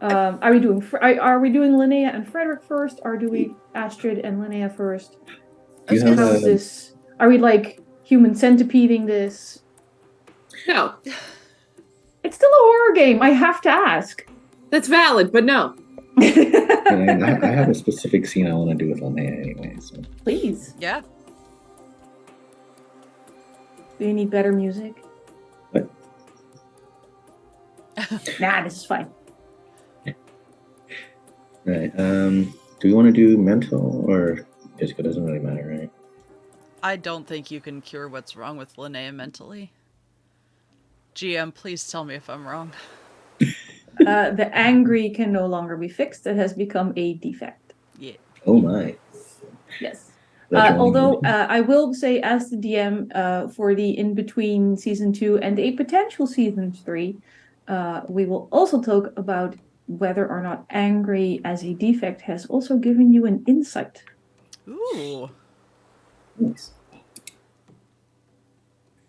Are we doing Linnea and Frederick first, or do we Astrid and Linnea first? How is this? Are we like human centipeding this? No. It's still a horror game. I have to ask. That's valid, but no. And I have a specific scene I want to do with Linnea anyway. So Please. Yeah. Do you need better music? What? Nah, this is fine. Right. Do we want to do mental or physical? Doesn't really matter, right? I don't think you can cure what's wrong with Linnea mentally. GM, please tell me if I'm wrong. The angry can no longer be fixed. It has become a defect. Yeah. Oh my. Yes. That's Although only- I will say, as the DM for the in-between season 2 and a potential season 3, we will also talk about whether or not angry as a defect has also given you an insight. Ooh. Nice.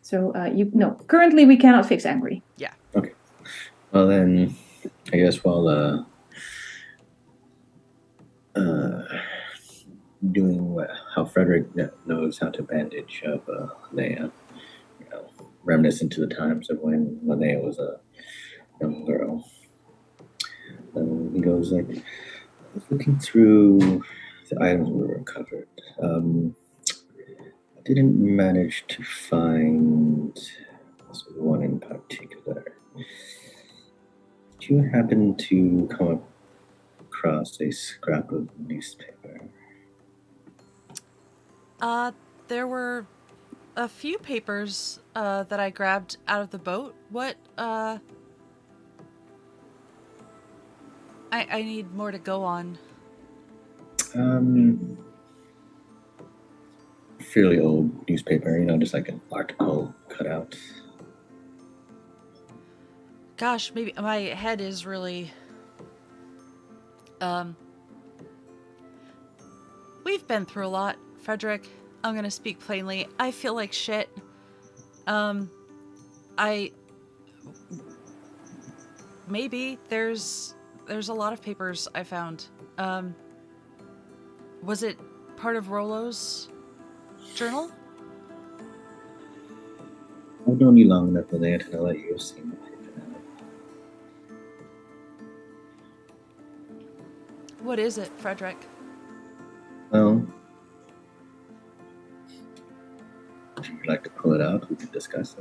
So currently we cannot fix angry. Yeah. Okay. Well then, I guess while doing how Frederick knows how to bandage up Linnea, reminiscent to the times of when Linnea was a young girl. He goes like, I was looking through the items we recovered. I didn't manage to find this one in particular. Did you happen to come across a scrap of newspaper? There were a few papers that I grabbed out of the boat. What I need more to go on. Fairly old newspaper, just like an article cut out. Gosh, maybe my head is really we've been through a lot, Frederick. I'm gonna speak plainly. I feel like shit. Maybe there's a lot of papers I found. Was it part of Rollo's journal? I've known you long enough, Linnea, to know that you've seen the paper now. What is it, Frederick? Well, if you'd like to pull it out, we could discuss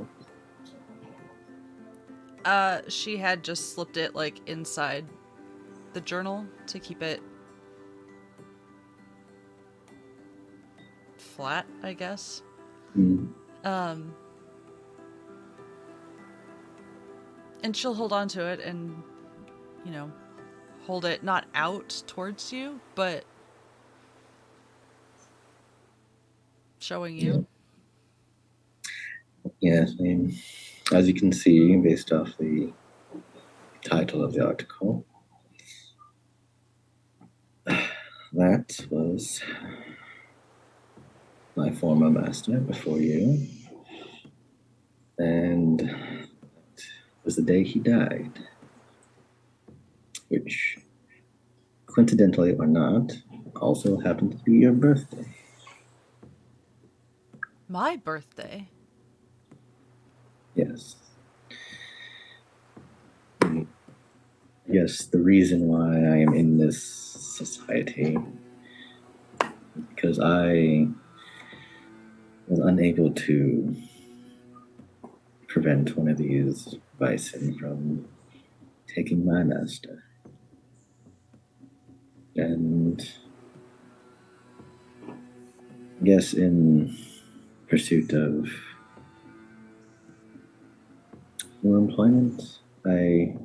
it. She had just slipped it like inside the journal to keep it flat, I guess. Mm. And she'll hold on to it and, hold it not out towards you, but showing you. Yes, I mean, as you can see, based off the title of the article, that was my former master before you, and it was the day he died, which, coincidentally or not, also happened to be your birthday. My birthday? Yes. Yes, the reason why I am in this society because I was unable to prevent one of these Vaesen from taking my master. And I guess in pursuit of more employment, I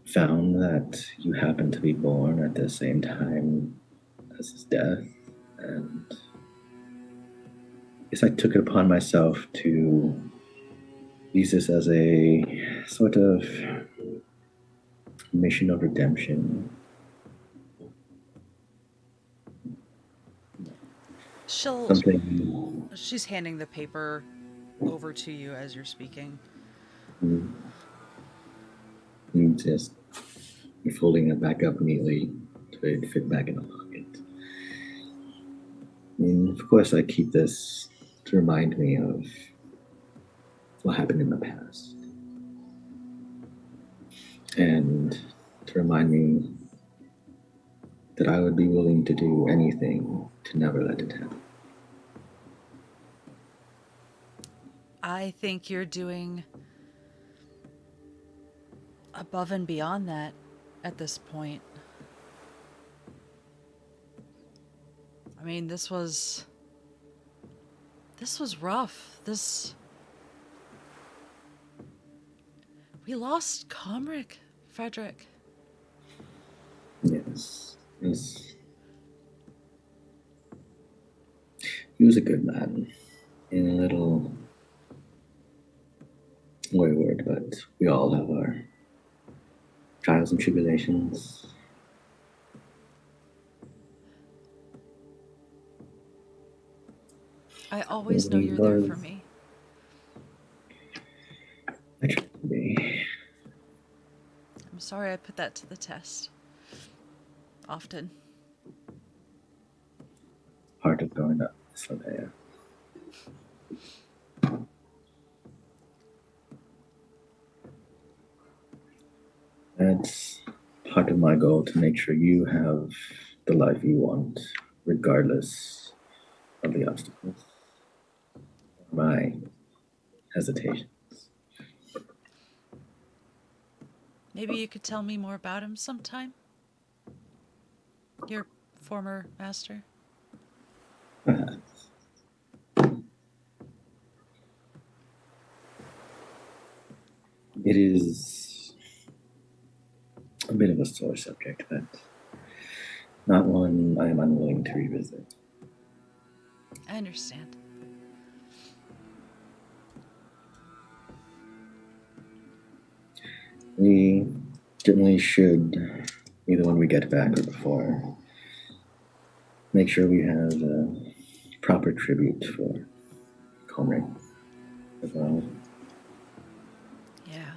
found that you happened to be born at the same time as his death, and I guess I took it upon myself to use this as a sort of mission of redemption. She's handing the paper over to you as you're speaking. You just you're folding it back up neatly to fit back in the pocket. And of course, I keep this to remind me of what happened in the past. And to remind me that I would be willing to do anything to never let it happen. I think you're doing above and beyond that at this point. I mean, this was rough. We lost Comric, Frederick. Yes. He was a good man. In a little wayward, but we all have our trials and tribulations. I always know you're there for me. I try to be. I'm sorry I put that to the test. Often. Part of growing up, so there. That's part of my goal, to make sure you have the life you want, regardless of the obstacles, my hesitations. Maybe you could tell me more about him sometime? Your former master? Perhaps. It is a bit of a sore subject, but not one I am unwilling to revisit. I understand. We certainly should, either when we get back or before, make sure we have a proper tribute for Comric as well. Yeah.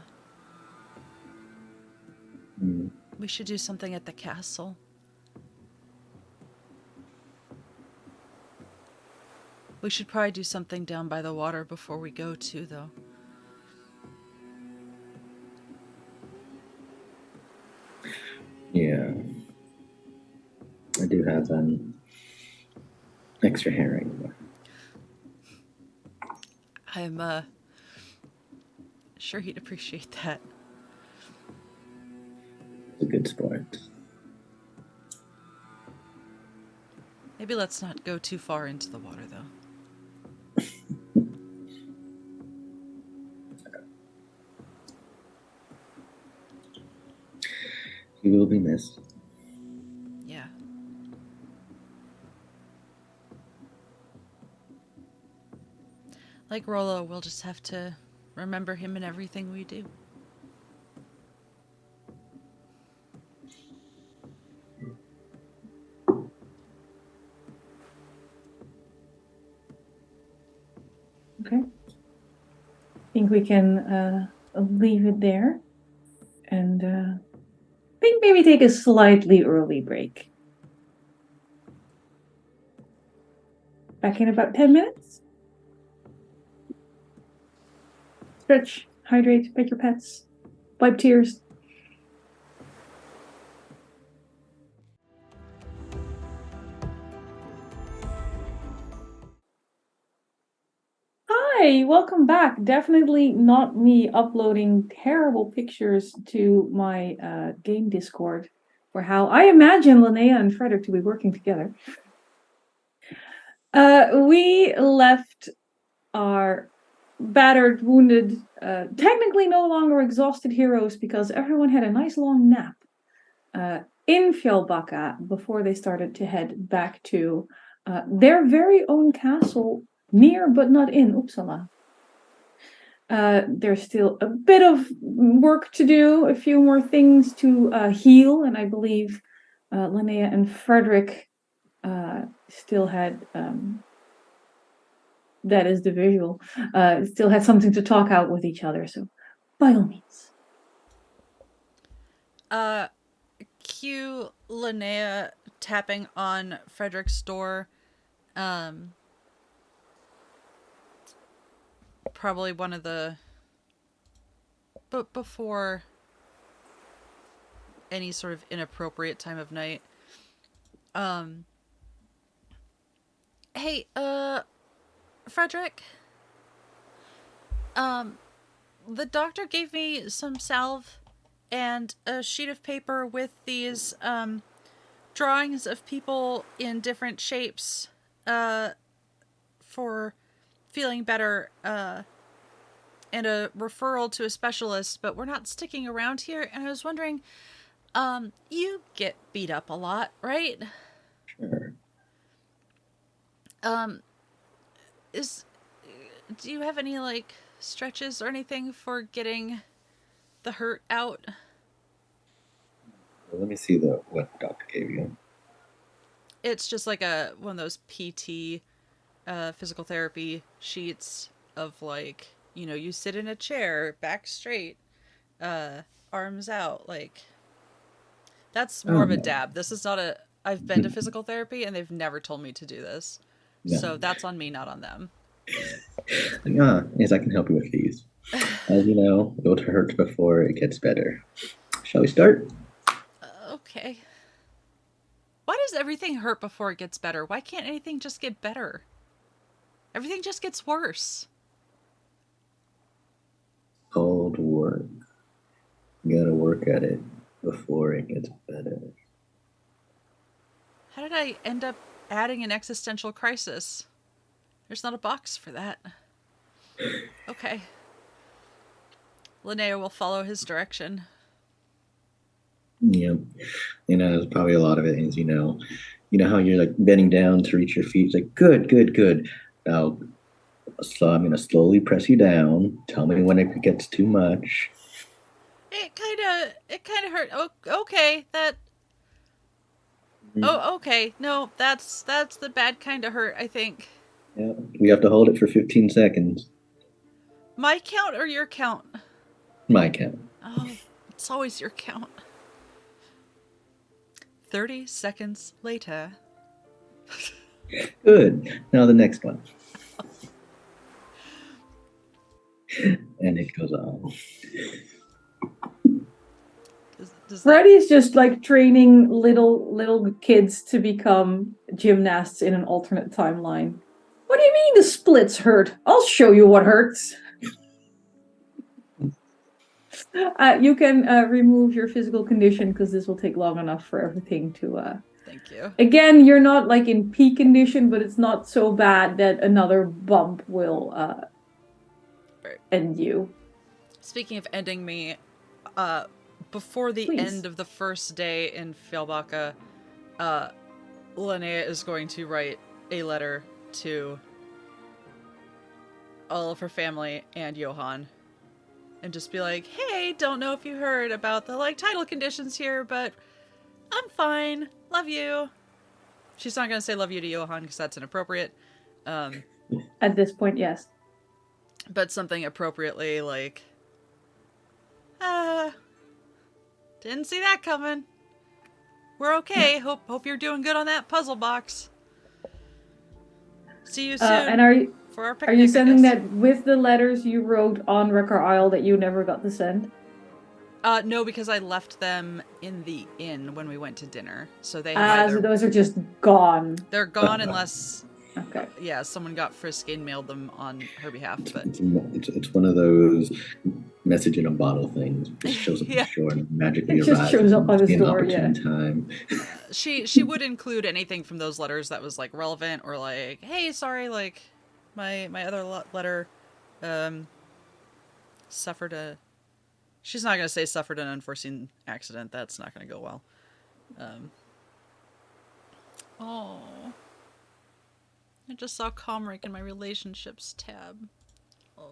Mm. We should do something at the castle. We should probably do something down by the water before we go too, though. Yeah. I do have an extra herring. I'm sure he'd appreciate that. A good sport. Maybe let's not go too far into the water, though. He will be missed. Yeah. Like Rollo, we'll just have to remember him in everything we do. Okay. I think we can leave it there. And I think maybe take a slightly early break. Back in about 10 minutes. Stretch, hydrate, pet your pets, wipe tears. Hi, welcome back. Definitely not me uploading terrible pictures to my game Discord for how I imagine Linnea and Frederick to be working together. We left our battered, wounded, technically no longer exhausted heroes because everyone had a nice long nap in Fjällbacka before they started to head back to their very own castle near but not in Uppsala. There's still a bit of work to do, a few more things to heal, and I believe Linnea and Frederick still had that is the visual, still had something to talk out with each other, so by all means. Cue Linnea tapping on Frederick's door. Probably one of the... But before any sort of inappropriate time of night. Hey, Frederick. The doctor gave me some salve and a sheet of paper with these, drawings of people in different shapes, for feeling better, and a referral to a specialist, but we're not sticking around here, and I was wondering, you get beat up a lot, right? Sure. Do you have any, like, stretches or anything for getting the hurt out? Well, let me see what the doctor gave you. It's just like one of those PT, physical therapy sheets of, like, you know, you sit in a chair, back straight, arms out, like, that's more of a dab. This is not I've been to physical therapy and they've never told me to do this. No. So that's on me, not on them. Yes, I can help you with these. As you know, it will hurt before it gets better. Shall we start? Okay. Why does everything hurt before it gets better? Why can't anything just get better? Everything just gets worse. Cold work. You gotta work at it before it gets better. How did I end up adding an existential crisis? There's not a box for that. Okay. Linnea will follow his direction. Yeah. There's probably a lot of it is, you know how you're like bending down to reach your feet. It's like, good. Now, so I'm going to slowly press you down. Tell me when it gets too much. It kind of hurt. Oh, okay. Oh, okay. No, that's the bad kind of hurt, I think. Yeah. We have to hold it for 15 seconds. My count or your count? My count. Oh, it's always your count. 30 seconds later. Good. Now the next one. And it goes on. Freddy's just like training little kids to become gymnasts in an alternate timeline. What do you mean the splits hurt? I'll show you what hurts. You can remove your physical condition because this will take long enough for everything to... Thank you. Again, you're not like in peak condition, but it's not so bad that another bump will end you. Speaking of ending me, before the end of the first day in Fjällbacka, Linnea is going to write a letter to all of her family and Johan. And just be like, hey, don't know if you heard about the, like, title conditions here, but I'm fine. Love you. She's not going to say love you to Johan because that's inappropriate. At this point, yes. But something appropriately, like, didn't see that coming. We're okay. Hope you're doing good on that puzzle box. See you soon. And are you sending that with the letters you wrote on Wrecker Isle that you never got to send? No, because I left them in the inn when we went to dinner. So they have so those are just gone. They're gone unless okay. Yeah, someone got frisky and mailed them on her behalf. But it's one of those message in a bottle things. It just shows up at the store and magically arrives. It just shows up on his door, yeah. Time. She would include anything from those letters that was like relevant or like, hey, sorry, like my other letter suffered a... She's not going to say suffered an unforeseen accident. That's not going to go well. I just saw Comric in my relationships tab.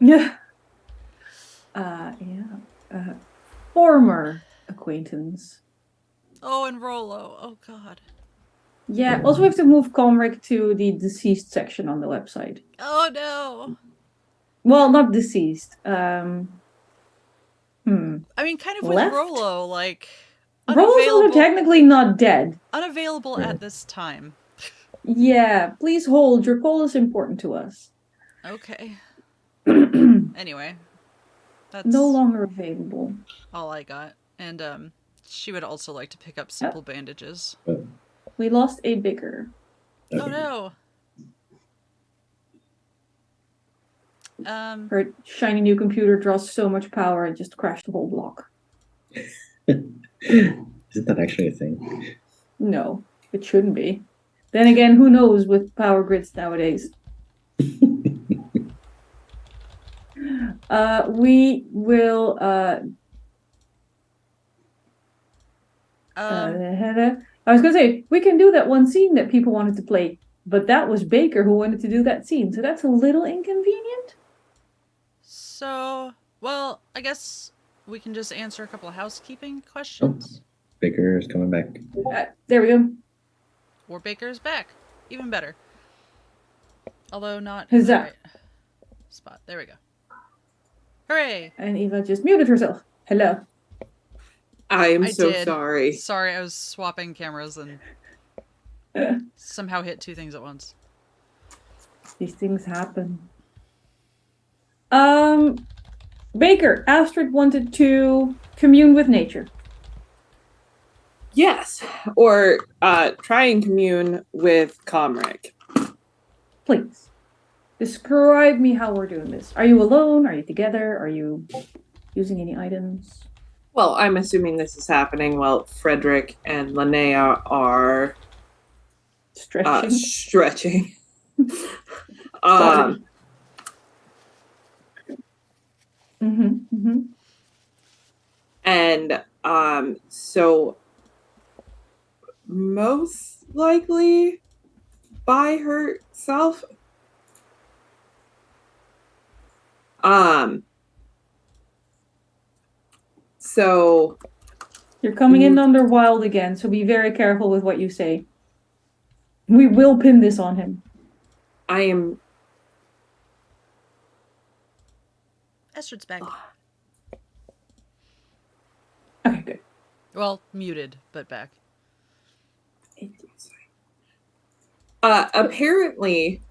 Yeah. Former acquaintance. Oh, and Rollo. Oh, God. Yeah, also we have to move Comric to the deceased section on the website. Oh, no. Well, not deceased. I mean, kind of with Left? Rollo, like... Rollo's also technically not dead. Unavailable at this time. Yeah, please hold. Your call is important to us. Okay. Anyway. That's no longer available. all I got. And She would also like to pick up simple bandages. We lost a Baker. Oh no. Her shiny new computer draws so much power it just crashed the whole block. Isn't that actually a thing? No, it shouldn't be. Then again, who knows with power grids nowadays? We will. I was gonna say we can do that one scene that people wanted to play, but that was Baker who wanted to do that scene, so that's a little inconvenient. So, well, I guess we can just answer a couple of housekeeping questions. Baker is coming back. There we go. Or Baker's back. Even better. Although not Huzzah. in the right spot. There we go. Hooray! And Eva just muted herself. Hello. I am I so did. sorry. Sorry, I was swapping cameras and somehow hit two things at once. These things happen. Baker, Astrid wanted to commune with nature. Yes, or try and commune with Comric. Please. Describe me how we're doing this. Are you alone? Are you together? Are you using any items? Well, I'm assuming this is happening while Frederick and Linnea are Stretching. And so most likely by herself. So You're coming in under Wilde again, so be very careful with what you say. We will pin this on him. I am. Estrid's back. Okay, good. Well, muted, but back. Apparently,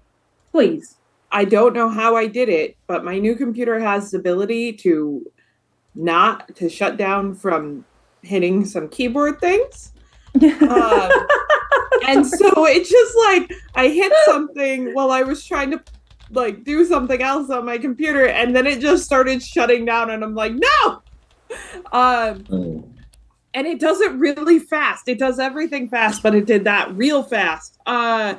Please. I don't know how I did it, but my new computer has the ability to shut down from hitting some keyboard things. And so it just like I hit something while I was trying to like do something else on my computer, and then it just started shutting down, and I'm like, no. And it does it really fast. It does everything fast, but it did that real fast. I'm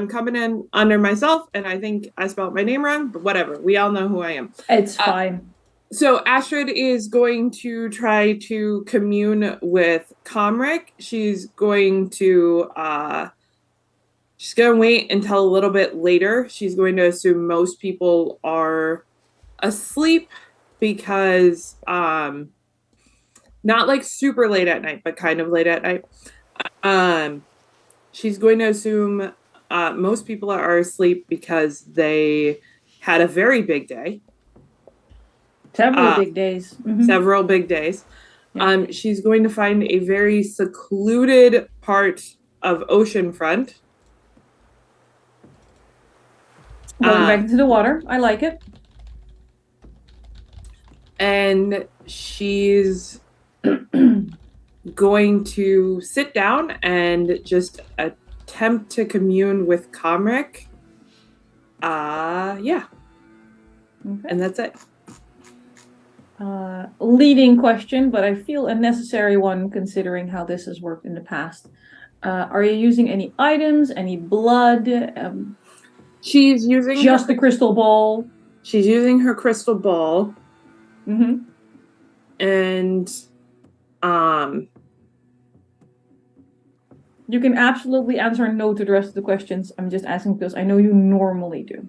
coming in under myself, and I think I spelled my name wrong, but whatever. We all know who I am. It's fine. So Astrid is going to try to commune with Comric. She's going to wait until a little bit later. She's going to assume most people are asleep because not like super late at night, but kind of late at night. She's going to assume most people are asleep because they had a very big day. Several big days. Mm-hmm. Several big days. Yeah. She's going to find a very secluded part of oceanfront. Going back into the water. I like it. And she's going to sit down and just attempt to commune with Comric. Yeah. Okay. And that's it. Leading question, but I feel a necessary one considering how this has worked in the past. Are you using any items, any blood? She's using just the crystal ball. She's using her crystal ball. Mm-hmm. And you can absolutely answer no to the rest of the questions. I'm just asking because I know you normally do.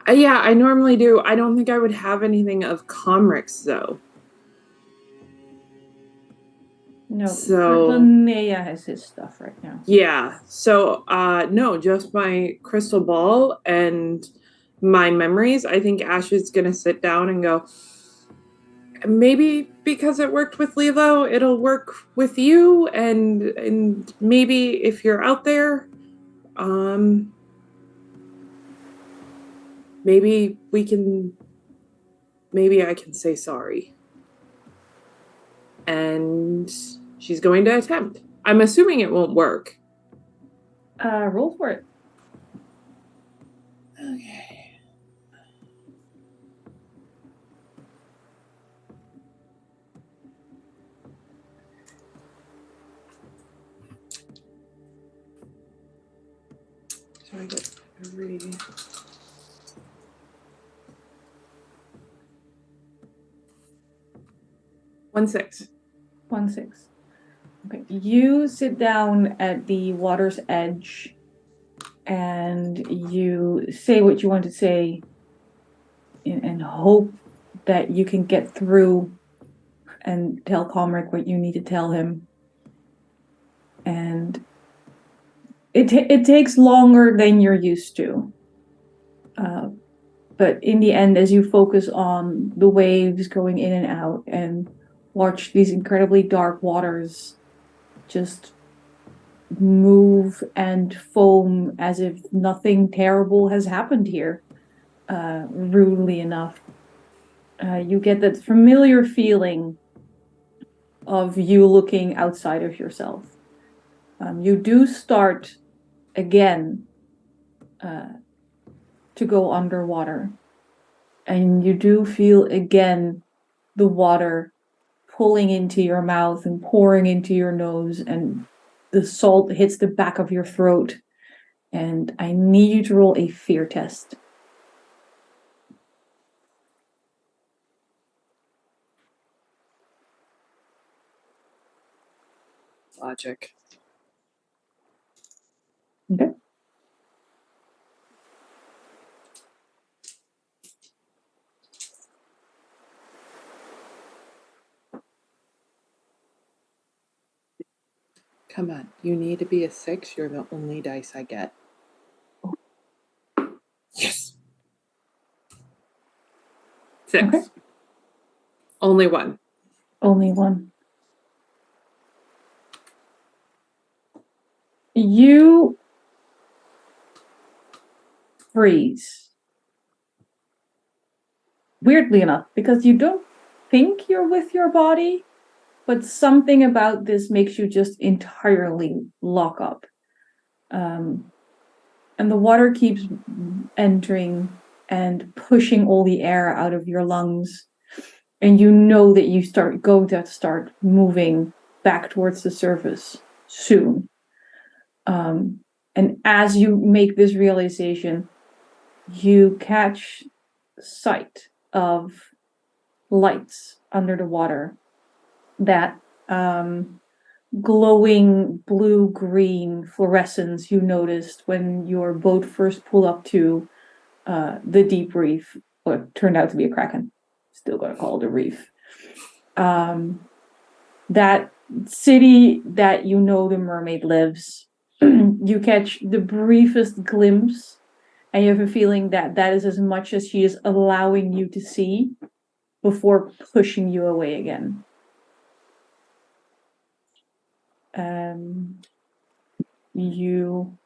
Yeah, I normally do. I don't think I would have anything of Comric's, though. No, so Linnea has his stuff right now. Yeah, so no, just my crystal ball and my memories. I think Ash is going to sit down and go, maybe because it worked with Lilo, it'll work with you, and maybe if you're out there, maybe I can say sorry. and she's going to attempt. I'm assuming it won't work. Roll for it. Okay. So I get 3. 1-6. 1-6. Okay. You sit down at the water's edge and you say what you want to say and hope that you can get through and tell Comric what you need to tell him. And it takes longer than you're used to. But in the end, as you focus on the waves going in and out and watch these incredibly dark waters just move and foam as if nothing terrible has happened here, rudely enough, you get that familiar feeling of you looking outside of yourself. You do start again to go underwater, and you do feel again the water pulling into your mouth and pouring into your nose, and the salt hits the back of your throat. And I need you to roll a fear test. Logic. Okay. Come on, you need to be a 6. You're the only dice I get. Yes. 6. Okay. Only 1. Only 1. You freeze. Weirdly enough, because you don't think you're with your body, but something about this makes you just entirely lock up. And the water keeps entering and pushing all the air out of your lungs. And you know that you going to start moving back towards the surface soon. And as you make this realization, you catch sight of lights under the water, that glowing blue-green fluorescence you noticed when your boat first pulled up to the deep reef, what turned out to be a kraken. Still gonna call it a reef. That city that you know the mermaid lives, you catch the briefest glimpse, and you have a feeling that that is as much as she is allowing you to see before pushing you away again. You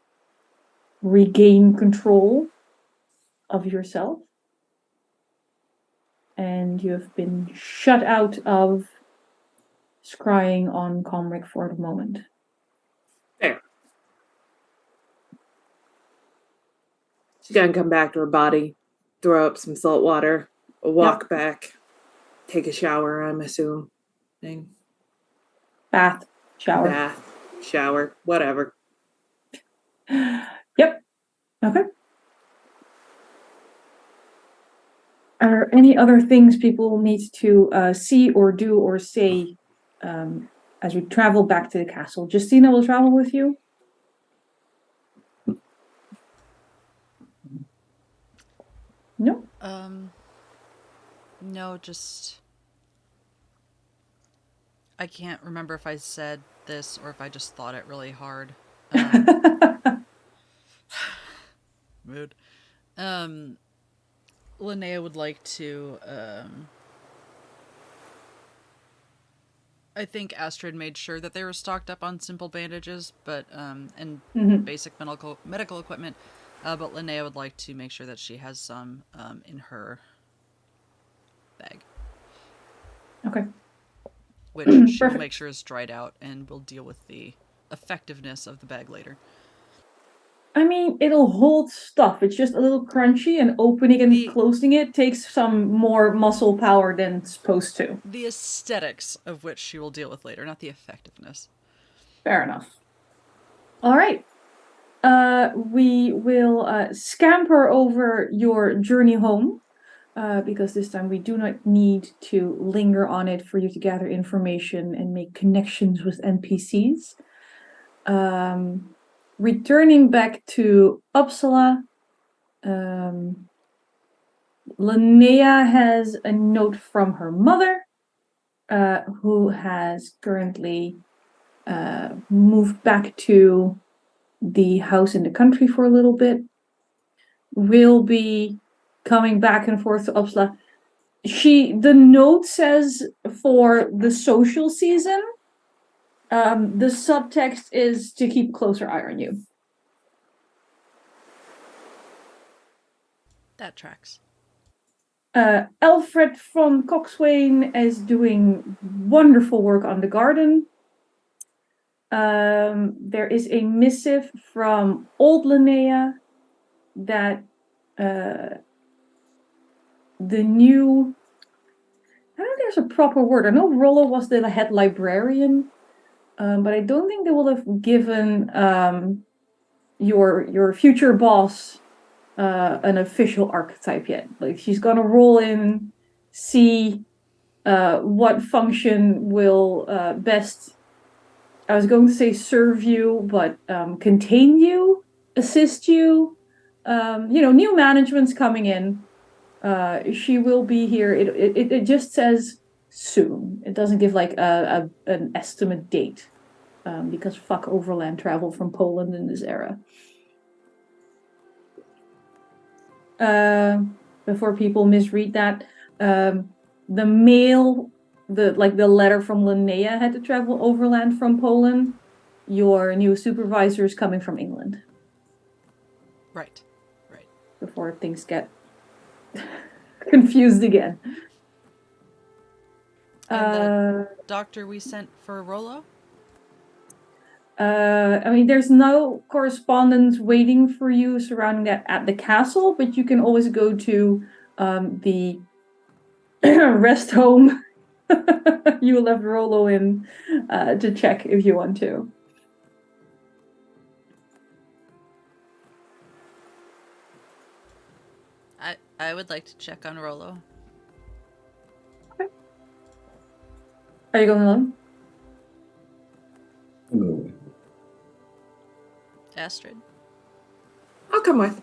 regain control of yourself, and you have been shut out of scrying on Comric for the moment. There. She's gonna come back to her body, throw up some salt water, walk back, take a shower, I'm assuming. Bath, shower. Bath, shower, whatever. Yep. Okay. Are there any other things people need to see or do or say as we travel back to the castle? Justina will travel with you? No? No, just... I can't remember if I said this or if I just thought it really hard. Mood. Linnea would like to, I think Astrid made sure that they were stocked up on simple bandages, but, and basic medical equipment, but Linnea would like to make sure that she has some, in her bag. Okay. which she'll Perfect. make sure is dried out, and we'll deal with the effectiveness of the bag later. I mean, it'll hold stuff. It's just a little crunchy, and opening and closing it takes some more muscle power than it's supposed to. The aesthetics of which she will deal with later, not the effectiveness. Fair enough. All right. We will scamper over your journey home, because this time we do not need to linger on it for you to gather information and make connections with NPCs. Returning back to Uppsala, Linnea has a note from her mother, who has currently moved back to the house in the country for a little bit. Will be coming back and forth to Uppsala. The note says for the social season, the subtext is to keep a closer eye on you. That tracks. Alfred from Coxswain is doing wonderful work on the garden. There is a missive from old Linnea that the new... I don't know if there's a proper word. I know Rollo was the head librarian, but I don't think they will have given your future boss an official archetype yet. Like, she's gonna roll in, see what function will best, I was going to say serve you, but contain you, assist you. New management's coming in. She will be here. It just says soon. It doesn't give like an estimate date, because fuck overland travel from Poland in this era. Before people misread that, the mail, the letter from Linnea had to travel overland from Poland. Your new supervisor is coming from England. Right. Before things get confused again. And the doctor we sent for Rollo? I mean, there's no correspondence waiting for you surrounding that at the castle, but you can always go to the rest home you left Rollo in to check if you want to. I would like to check on Rollo. Okay. Are you going alone? Ooh. Astrid? I'll come with.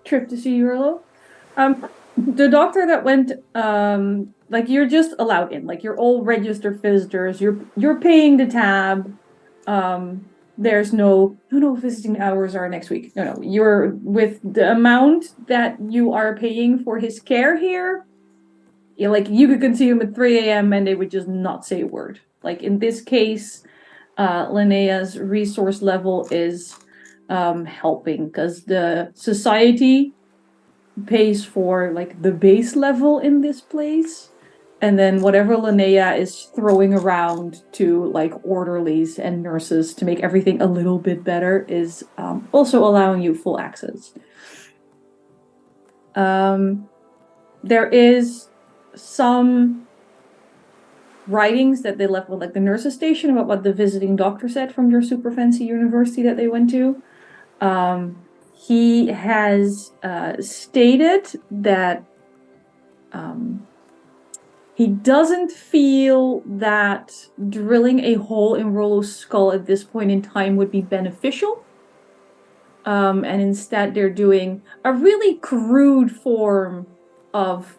Trip to see Rollo. The doctor that went, you're just allowed in. Like, you're all registered visitors. You're paying the tab. There's no visiting hours are next week. No, you're with the amount that you are paying for his care here. You could continue him at 3 a.m. and they would just not say a word. Like, in this case, Linnea's resource level is helping, because the society pays for the base level in this place, and then whatever Linnea is throwing around to orderlies and nurses to make everything a little bit better is also allowing you full access. There is some writings that they left with the nurses station about what the visiting doctor said from your super fancy university that they went to. He has stated that he doesn't feel that drilling a hole in Rollo's skull at this point in time would be beneficial. And instead they're doing a really crude form of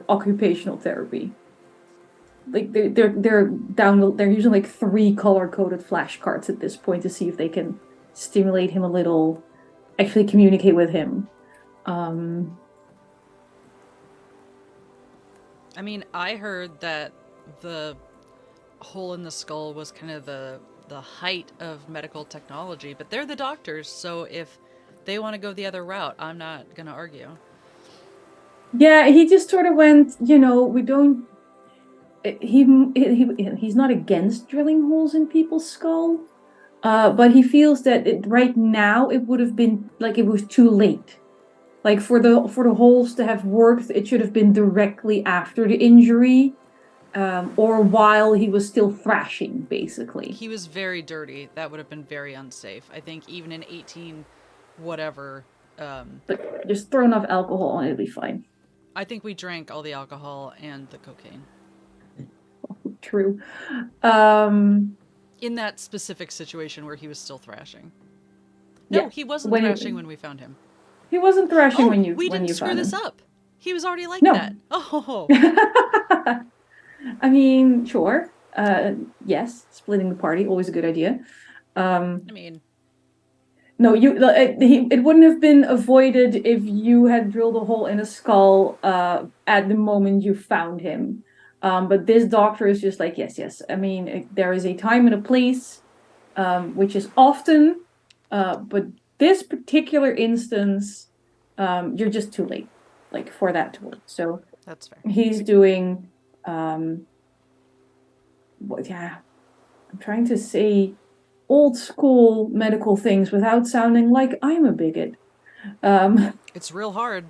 occupational therapy. They're using 3 color-coded flashcards at this point to see if they can stimulate him a little, actually communicate with him. I mean, I heard that the hole in the skull was kind of the height of medical technology, but they're the doctors, so if they want to go the other route, I'm not going to argue. Yeah, he just sort of went, we don't he's not against drilling holes in people's skull, but he feels that right now it would have been like it was too late. Like for the holes to have worked, it should have been directly after the injury, or while he was still thrashing, basically. He was very dirty. That would have been very unsafe. I think even in 18 whatever. But just throw enough alcohol and it'll be fine. I think we drank all the alcohol and the cocaine. True. In that specific situation where he was still thrashing. No, Yeah. he wasn't thrashing when we found him. He wasn't thrashing when you we when didn't you screw found this him. up. He was already like No. that. Oh. I mean, sure. Yes, splitting the party, always a good idea. I mean, no, it wouldn't have been avoided if you had drilled a hole in a skull at the moment you found him. But this doctor is just like, yes. I mean, there is a time and a place, which is often, but this particular instance, you're just too late, like for that to work. So that's fair. he's doing, I'm trying to say old school medical things without sounding like I'm a bigot. It's real hard.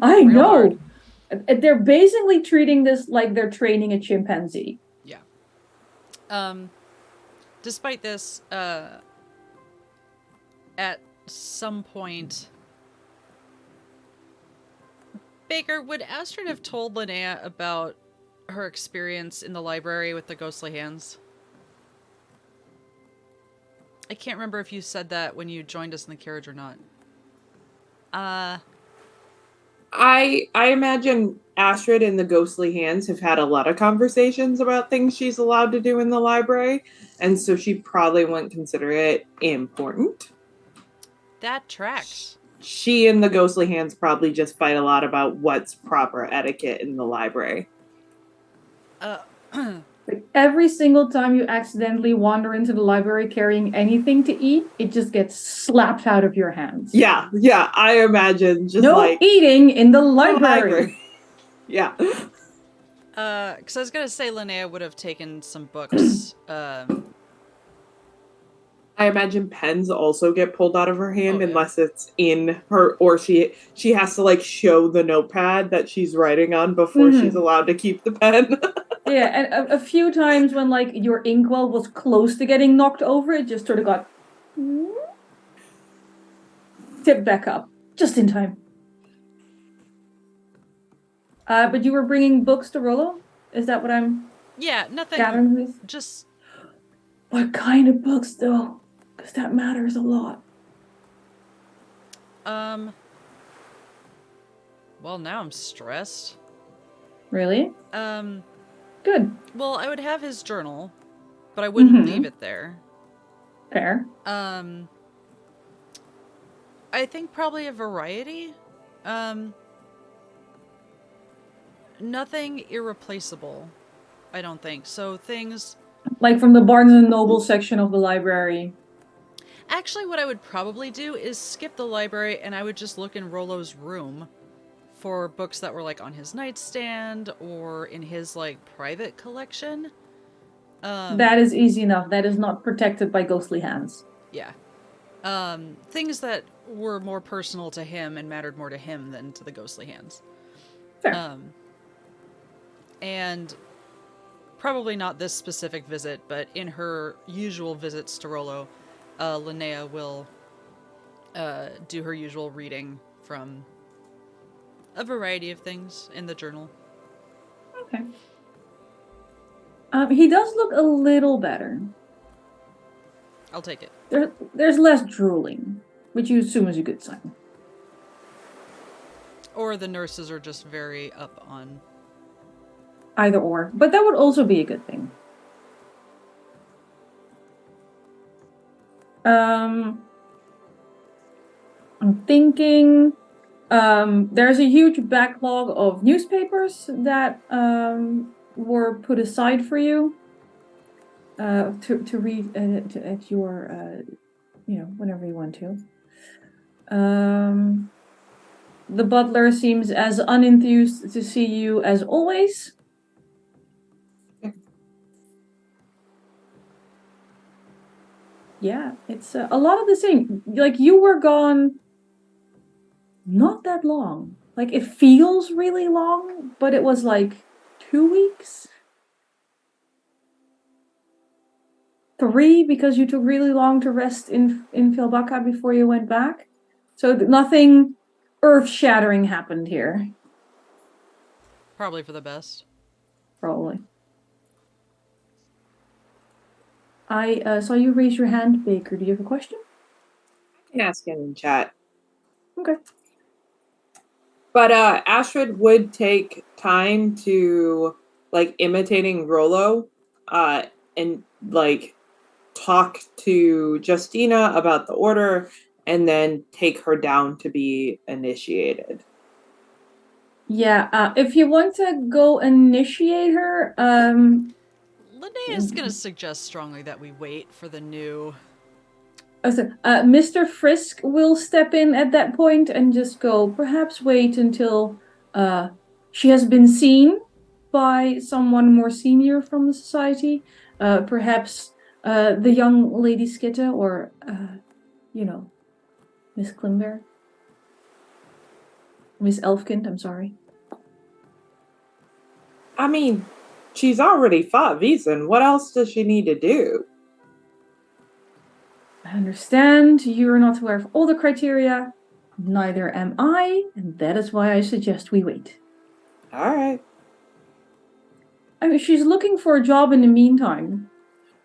I know. They're basically treating this like they're training a chimpanzee. Yeah. Despite this, at some point, Baker, would Astrid have told Linnea about her experience in the library with the ghostly hands? I can't remember if you said that when you joined us in the carriage or not. I imagine Astrid and the ghostly hands have had a lot of conversations about things she's allowed to do in the library, and so she probably wouldn't consider it important. That tracks. She and the ghostly hands probably just fight a lot about what's proper etiquette in the library. Like every single time you accidentally wander into the library carrying anything to eat, it just gets slapped out of your hands. Yeah, I imagine just no eating in the library. Yeah. Because I was gonna say Linnea would have taken some books. I imagine pens also get pulled out of her hand unless it's in her, or she has to like show the notepad that she's writing on before she's allowed to keep the pen. Yeah, and a few times when like your inkwell was close to getting knocked over, it just sort of got tipped back up just in time. But you were bringing books to Rollo? Is that what I'm? Yeah, nothing. Gathering with? Just. What kind of books, though? Because that matters a lot. Well, now I'm stressed. Really? Good. Well, I would have his journal, but I wouldn't leave it there. Fair. I think probably a variety. Nothing irreplaceable, I don't think. So things... Like from the Barnes & Noble section of the library. Actually, what I would probably do is skip the library and I would just look in Rollo's room for books that were like on his nightstand or in his like private collection. That is easy enough. That is not protected by ghostly hands. Yeah. Things that were more personal to him and mattered more to him than to the ghostly hands. Fair. And probably not this specific visit, but in her usual visits to Rollo, Linnea will do her usual reading from a variety of things in the journal. Okay. He does look a little better. I'll take it. There's less drooling, which you assume is a good sign. Or the nurses are just very up on... Either or. But that would also be a good thing. I'm thinking there's a huge backlog of newspapers that were put aside for you to read at your, whenever you want to. The butler seems as unenthused to see you as always. Yeah, it's a lot of the same. Like, you were gone not that long. Like, it feels really long, but it was like 2 weeks. 3, because you took really long to rest in Fjällbacka before you went back. So nothing earth-shattering happened here. Probably for the best. Probably. I saw you raise your hand, Baker. Do you have a question? I can ask him in chat. Okay. But Astrid would take time to like imitating Rollo, and like talk to Justina about the order, and then take her down to be initiated. Yeah, if you want to go initiate her, Linnea's gonna suggest strongly that we wait for the new... Mr. Frisk will step in at that point and just go, perhaps wait until she has been seen by someone more senior from the society. Perhaps the young Lady Skitta or, Miss Klimber. Miss Elfkind, I'm sorry. I mean, she's already fought Vaesen. What else does she need to do? I understand you're not aware of all the criteria. Neither am I, and that is why I suggest we wait. All right. I mean, she's looking for a job in the meantime.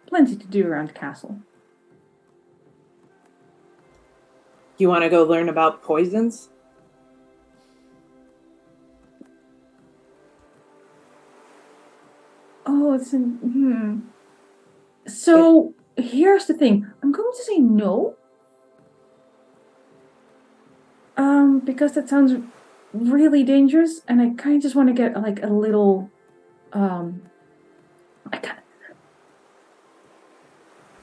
Plenty to do around the castle. You want to go learn about poisons? Oh, it's in... So, here's the thing. I'm going to say no. Because that sounds really dangerous, and I kind of just want to get, like, a little... am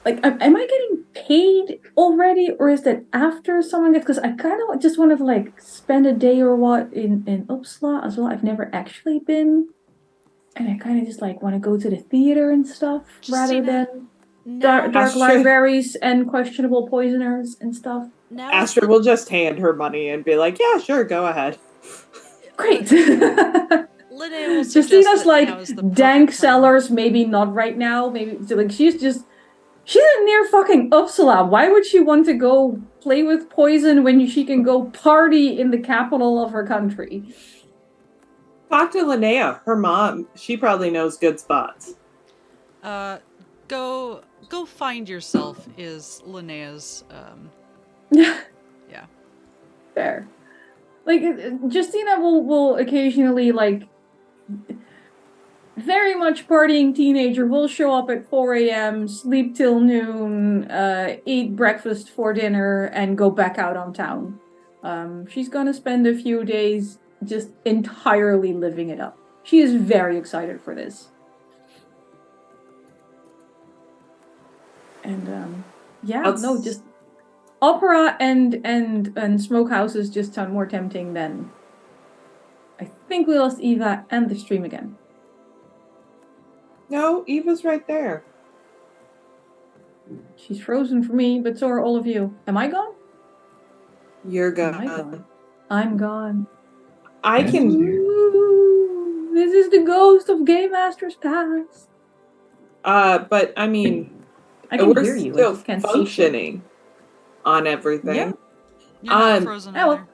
I getting paid already, or is that after someone gets... Because I kind of just wanted to, like, spend a day or what in Uppsala as well. I've never actually been... And I kind of just like want to go to the theater and stuff rather than dark libraries and questionable poisoners and stuff. Astrid will just hand her money and be like, "Yeah, sure, go ahead." Great. Justina's like dank cellars, maybe not right now. Maybe like she's near fucking Uppsala. Why would she want to go play with poison when she can go party in the capital of her country? Talk to Linnea, her mom. She probably knows good spots. Go find yourself is Linnea's, yeah. Yeah. Fair. Like, Justina will occasionally, like, very much partying teenager will show up at 4 a.m., sleep till noon, eat breakfast for dinner, and go back out on town. She's gonna spend a few days just entirely living it up. She is very excited for this. And just opera and smokehouses just sound more tempting than... I think we lost Eva and the stream again. No, Eva's right there. She's frozen for me, but so are all of you. Am I gone? You're gone. Am I gone? I'm gone. I can... Ooh, this is the ghost of Game Master's past. But I mean... I can hear you. Still I just can't functioning see on everything. Yeah. You're not frozen either.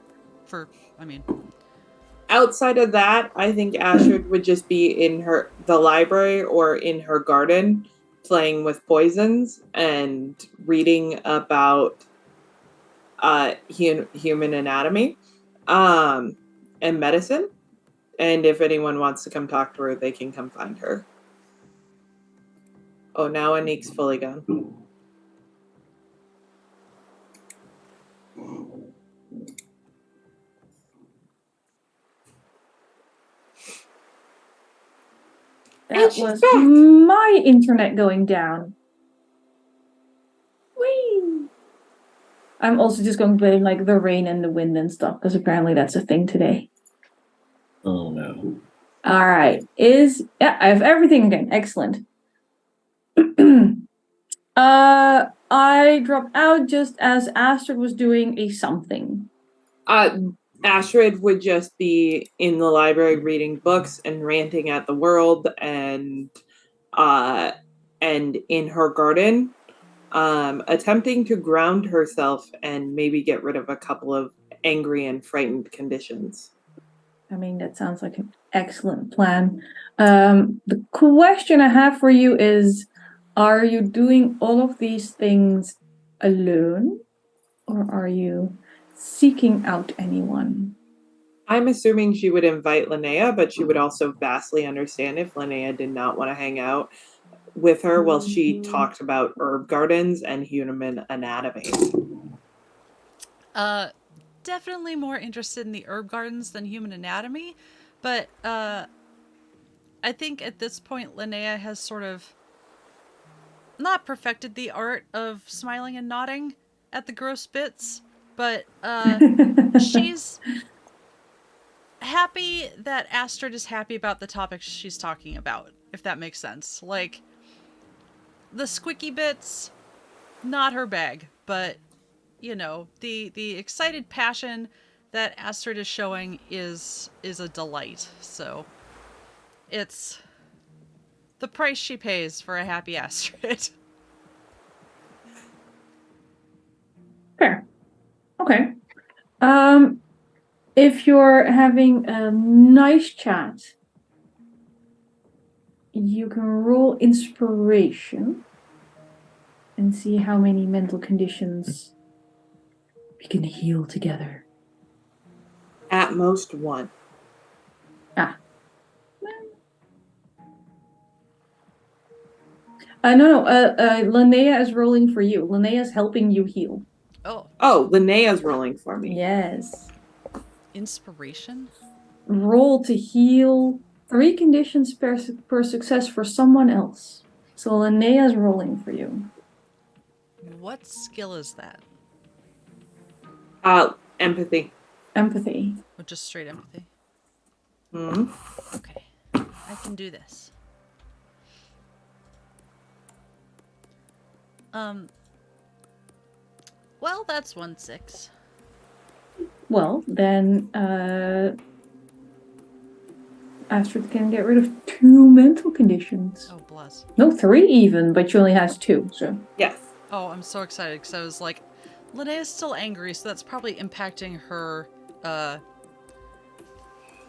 Outside of that, I think Astrid would just be in the library or in her garden playing with poisons and reading about human anatomy and medicine. And if anyone wants to come talk to her, they can come find her. Oh, now Anniek's fully gone. That was back. My internet going down. Whee! I'm also just going to blame like the rain and the wind and stuff, because apparently that's a thing today. Oh no. Alright. I have everything again. Excellent. I dropped out just as Astrid was doing a something. Astrid would just be in the library reading books and ranting at the world, and in her garden, attempting to ground herself and maybe get rid of a couple of angry and frightened conditions. I mean, that sounds like an excellent plan. The question I have for you is, are you doing all of these things alone? Or are you seeking out anyone? I'm assuming she would invite Linnea, but she would also vastly understand if Linnea did not want to hang out with her while she talked about herb gardens and human anatomy. Definitely more interested in the herb gardens than human anatomy, but I think at this point Linnea has sort of not perfected the art of smiling and nodding at the gross bits, but she's happy that Astrid is happy about the topics she's talking about, if that makes sense. Like, the squicky bits, not her bag, but, you know, the excited passion that Astrid is showing is a delight. So, it's the price she pays for a happy Astrid. Fair. Okay. If you're having a nice chat, you can roll inspiration and see how many mental conditions we can heal together. At most one. No. Linnea is rolling for you. Linnea is helping you heal. Oh, Linnea's rolling for me. Yes. Inspiration? Roll to heal 3 conditions per success for someone else. So Linnea's rolling for you. What skill is that? Empathy. Empathy. Or just straight empathy? Mm-hmm. Okay. I can do this. Well, that's 1/6. Well, then Astrid can get rid of 2 mental conditions. Oh, bless. No, 3 even, but she only has 2, so. Yes. Oh, I'm so excited because I was like, Linnea's still angry, so that's probably impacting her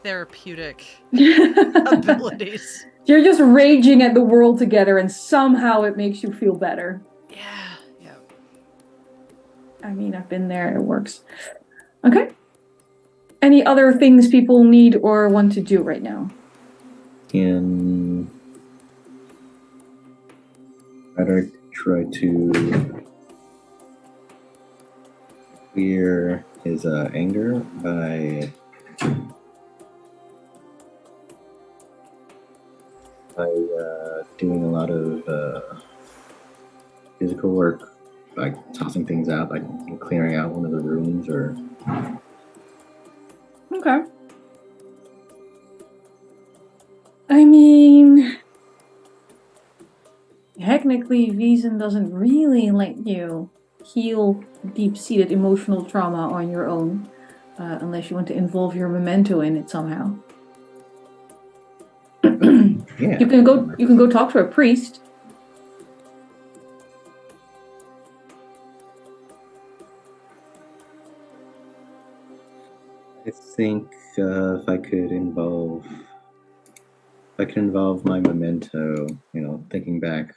therapeutic abilities. You're just raging at the world together and somehow it makes you feel better. Yeah. I mean, I've been there, it works. Okay. Any other things people need or want to do right now? Can Frederick try to clear his anger by doing a lot of physical work, like tossing things out, like clearing out one of the rooms, or Okay. I mean, technically, Vaesen doesn't really let you heal deep-seated emotional trauma on your own, unless you want to involve your memento in it somehow. yeah. You can go talk to a priest. I think if I could involve my memento, thinking back,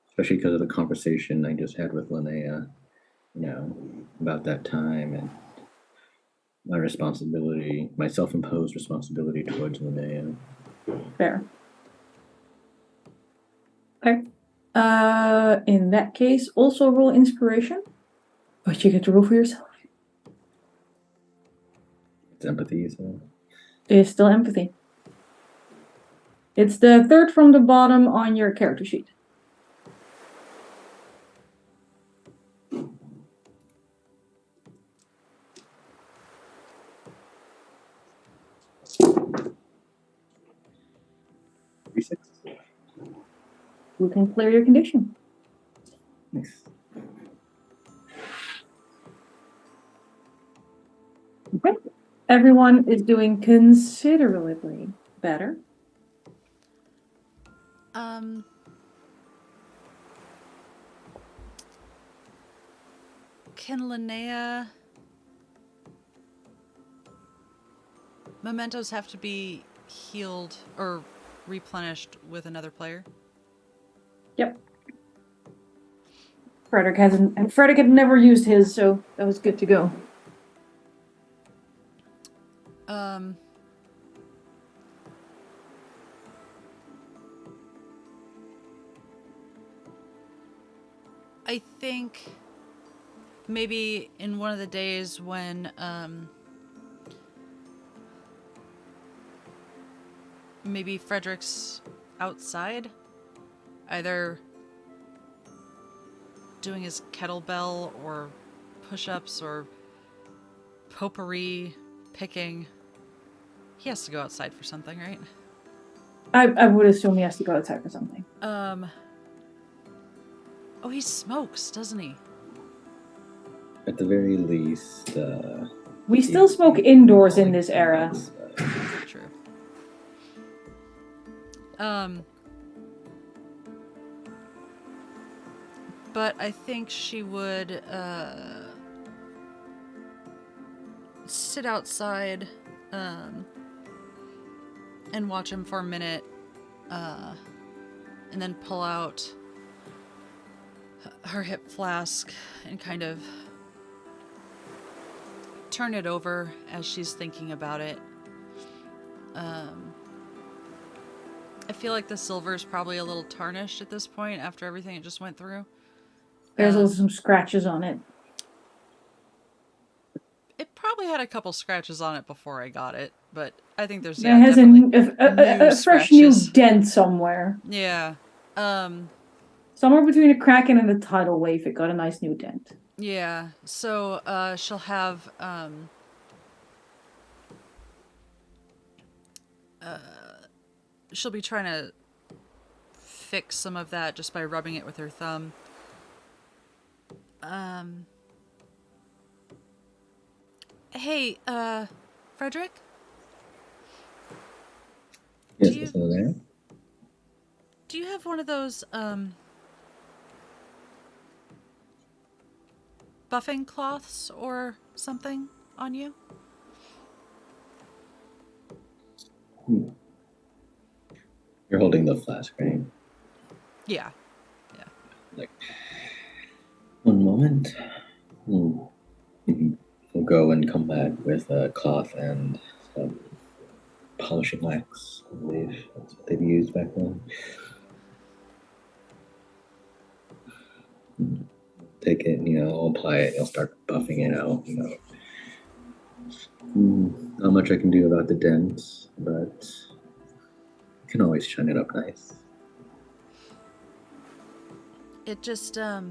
especially because of the conversation I just had with Linnea, about that time and my self-imposed responsibility towards Linnea. Fair. Okay. In that case, also roll inspiration, but you get to roll for yourself. It's empathy, so. It's still empathy. It's the 3rd from the bottom on your character sheet. You can clear your condition. Nice. Everyone is doing considerably better. Can Linnea... Mementos have to be healed or replenished with another player? Yep. Frederick had never used his, so that was good to go. I think maybe in one of the days when maybe Frederick's outside, either doing his kettlebell or push-ups or potpourri picking. He has to go outside for something, right? I would assume he has to go outside for something. Oh, he smokes, doesn't he? At the very least, we still smoke indoors in this era. True. But I think she would sit outside and watch him for a minute, and then pull out her hip flask and kind of turn it over as she's thinking about it. I feel like the silver is probably a little tarnished at this point after everything it just went through. There's also some scratches on it. It probably had a couple scratches on it before I got it, but I think there's It has a fresh new dent somewhere. Yeah. Somewhere between a kraken and a tidal wave, it got a nice new dent. Yeah. So she'll have she'll be trying to fix some of that just by rubbing it with her thumb. Hey, Frederick? Yes, still there? Do you have one of those, buffing cloths or something on you? You're holding the flask, right? Yeah. Yeah. Like, one moment. We'll go and come back with a cloth and some polishing wax. I believe that's what they've used back then. Take it, apply it, you'll start buffing it out, Not much I can do about the dents, but you can always shine it up nice. It just, I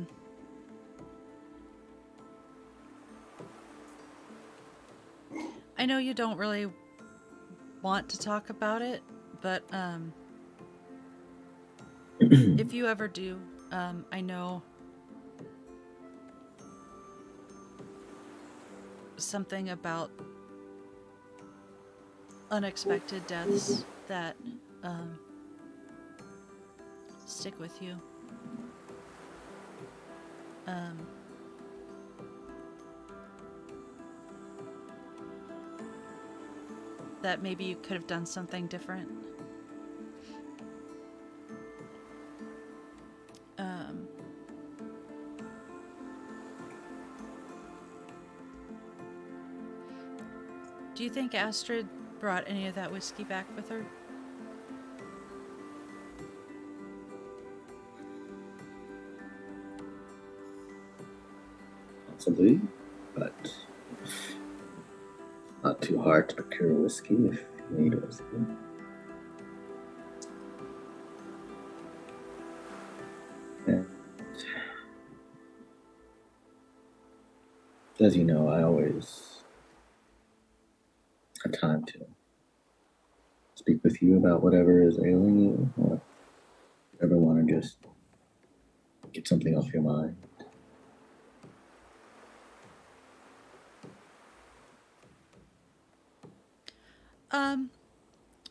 know you don't really want to talk about it, but, if you ever do, I know something about unexpected deaths that, stick with you. That maybe you could have done something different. Do you think Astrid brought any of that whiskey back with her? Possibly, but not too hard to procure whiskey if you need whiskey. And as you know, I always have time to speak with you about whatever is ailing you, or ever want to just get something off your mind.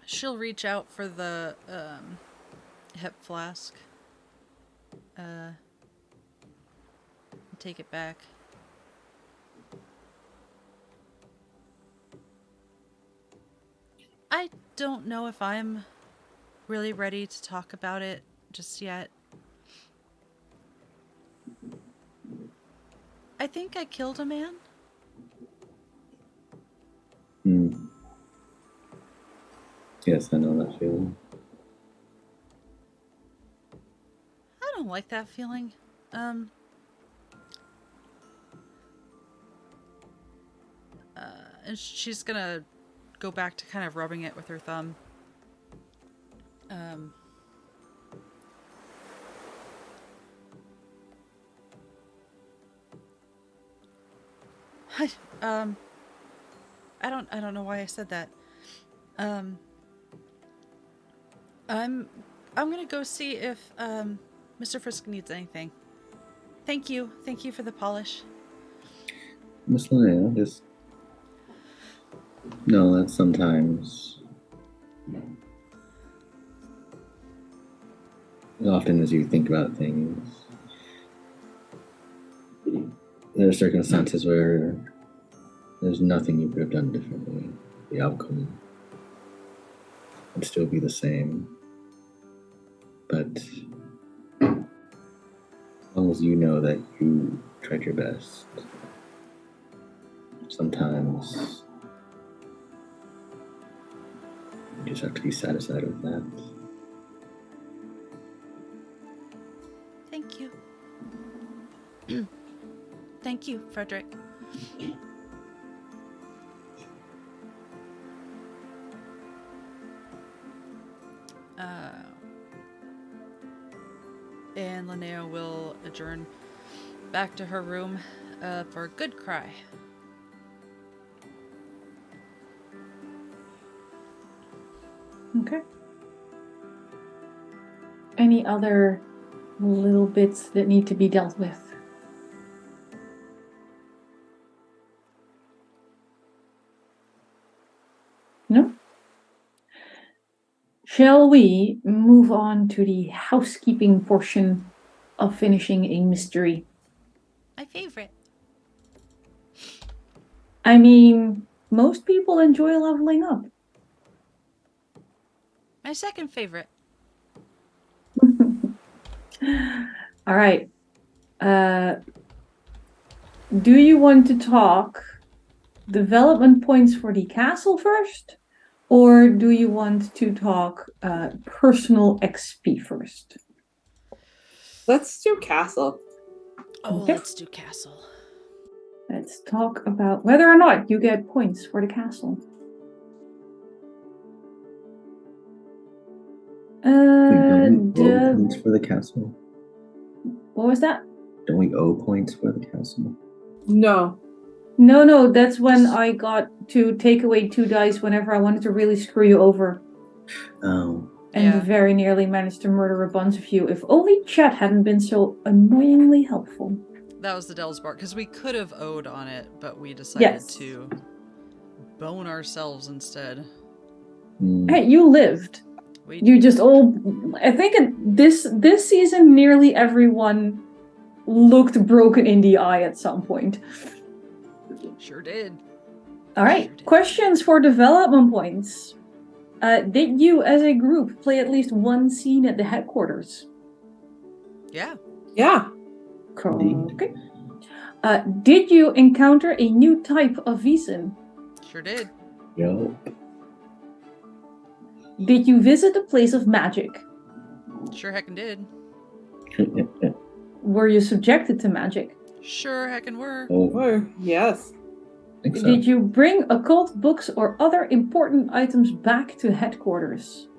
She'll reach out for the hip flask. Take it back. I don't know if I'm really ready to talk about it just yet. I think I killed a man. Yes, I know that feeling. I don't like that feeling. And she's gonna go back to kind of rubbing it with her thumb. I don't know why I said that. I'm gonna go see if Mr. Frisk needs anything. Thank you for the polish. Miss Linnea, just know that sometimes, as often as you think about things, there are circumstances where there's nothing you could have done differently. The outcome would still be the same. But as long as you know that you tried your best, sometimes you just have to be satisfied with that. Thank you. Thank you, Frederick. And Linnea will adjourn back to her room for a good cry. Okay. Any other little bits that need to be dealt with? No? Shall we move on to the housekeeping portion of finishing a mystery? My favorite. I mean, most people enjoy leveling up. My second favorite. All right. Do you want to talk development points for the castle first? Or do you want to talk personal XP first? Let's do castle. Oh, Okay. let's do castle. Let's talk about whether or not you get points for the castle. Don't we owe points for the castle? What was that? Don't we owe points for the castle? No. No, that's when I got to take away 2 dice whenever I wanted to really screw you over. Oh. And Yeah. very nearly managed to murder a bunch of you. If only chat hadn't been so annoyingly helpful. That was the Devil's Bark, because we could have owed on it, but we decided to bone ourselves instead. Hey, you lived. You just all... I think this season, nearly everyone looked broken in the eye at some point. Sure did. All right, Sure did. questions for development points. Did you, as a group, play at least one scene at the headquarters? Yeah. Yeah. Okay. Did you encounter a new type of Vaesen? Sure did. Yo. Did you visit a place of magic? Sure heckin' did. Were you subjected to magic? Sure heckin' were. Or, yes. Think so. Did you bring occult books or other important items back to headquarters?